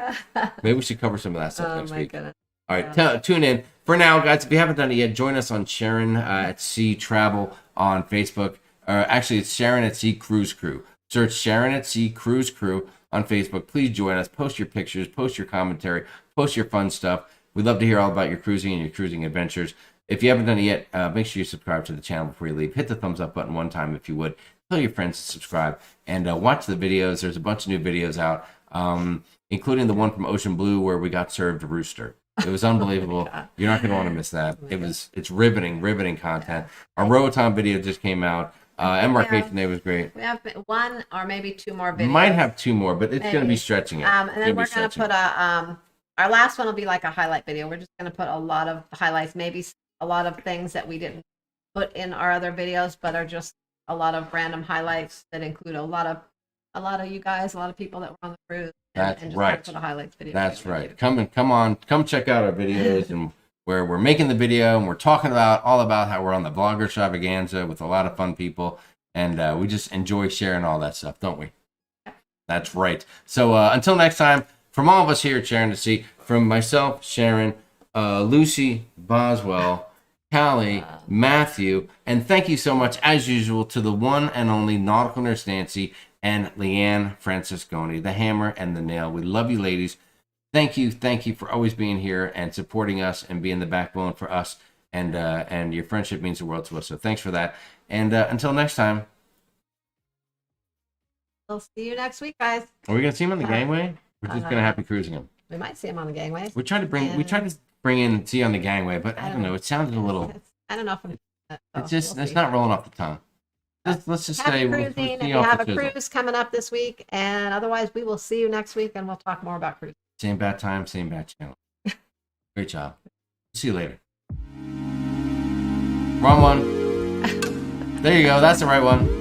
Maybe we should cover some of that stuff next week. Goodness. All right, tune in. For now, guys, if you haven't done it yet, join us on Sharon at Sea Travel on Facebook. Actually, it's Sharon at Sea Cruise Crew. Search Sharon at Sea Cruise Crew on Facebook. Please join us. Post your pictures. Post your commentary. Post your fun stuff. We'd love to hear all about your cruising and your cruising adventures. If you haven't done it yet, make sure you subscribe to the channel before you leave. Hit the thumbs up button one time if you would. Tell your friends to subscribe. And watch the videos. There's a bunch of new videos out, including the one from Ocean Blue where we got served a rooster. It was unbelievable. You're not going to want to miss that. It's riveting content. Our Roatan video just came out. Embarkation Day was great. We have one or maybe two more videos. Might have two more, but it's going to be stretching it. And then we're going to put our last one will be like a highlight video. We're just going to put a lot of highlights, maybe a lot of things that we didn't put in our other videos, but are just a lot of random highlights that include a lot of you guys, a lot of people that were on the cruise. That's and just right. Put a highlights video. That's right. Come check out our videos and where we're making the video and we're talking all about how we're on the Vlogger Extravaganza with a lot of fun people, and we just enjoy sharing all that stuff, don't we? That's right. So until next time, from all of us here at Sharon to See, from myself, Sharon, Lucy, Boswell, Callie, Matthew, and thank you so much, as usual, to the one and only Nautical Nurse Nancy and Leanne Francisconi, the hammer and the nail. We love you, ladies. Thank you for always being here and supporting us and being the backbone for us, and your friendship means the world to us. So thanks for that. And until next time, we'll see you next week, guys. Are we gonna see him on the gangway? We're just gonna happy cruising him. We might see him on the gangway. We tried to bring in see on the gangway, but I don't know. It sounded a little. I don't know if it's not rolling off the tongue. Let's just say we'll see you have a cruise coming up this week, and otherwise we will see you next week, and we'll talk more about cruise. Same bad time, same bad channel. Great job. See you later. Wrong one. There you go. That's the right one.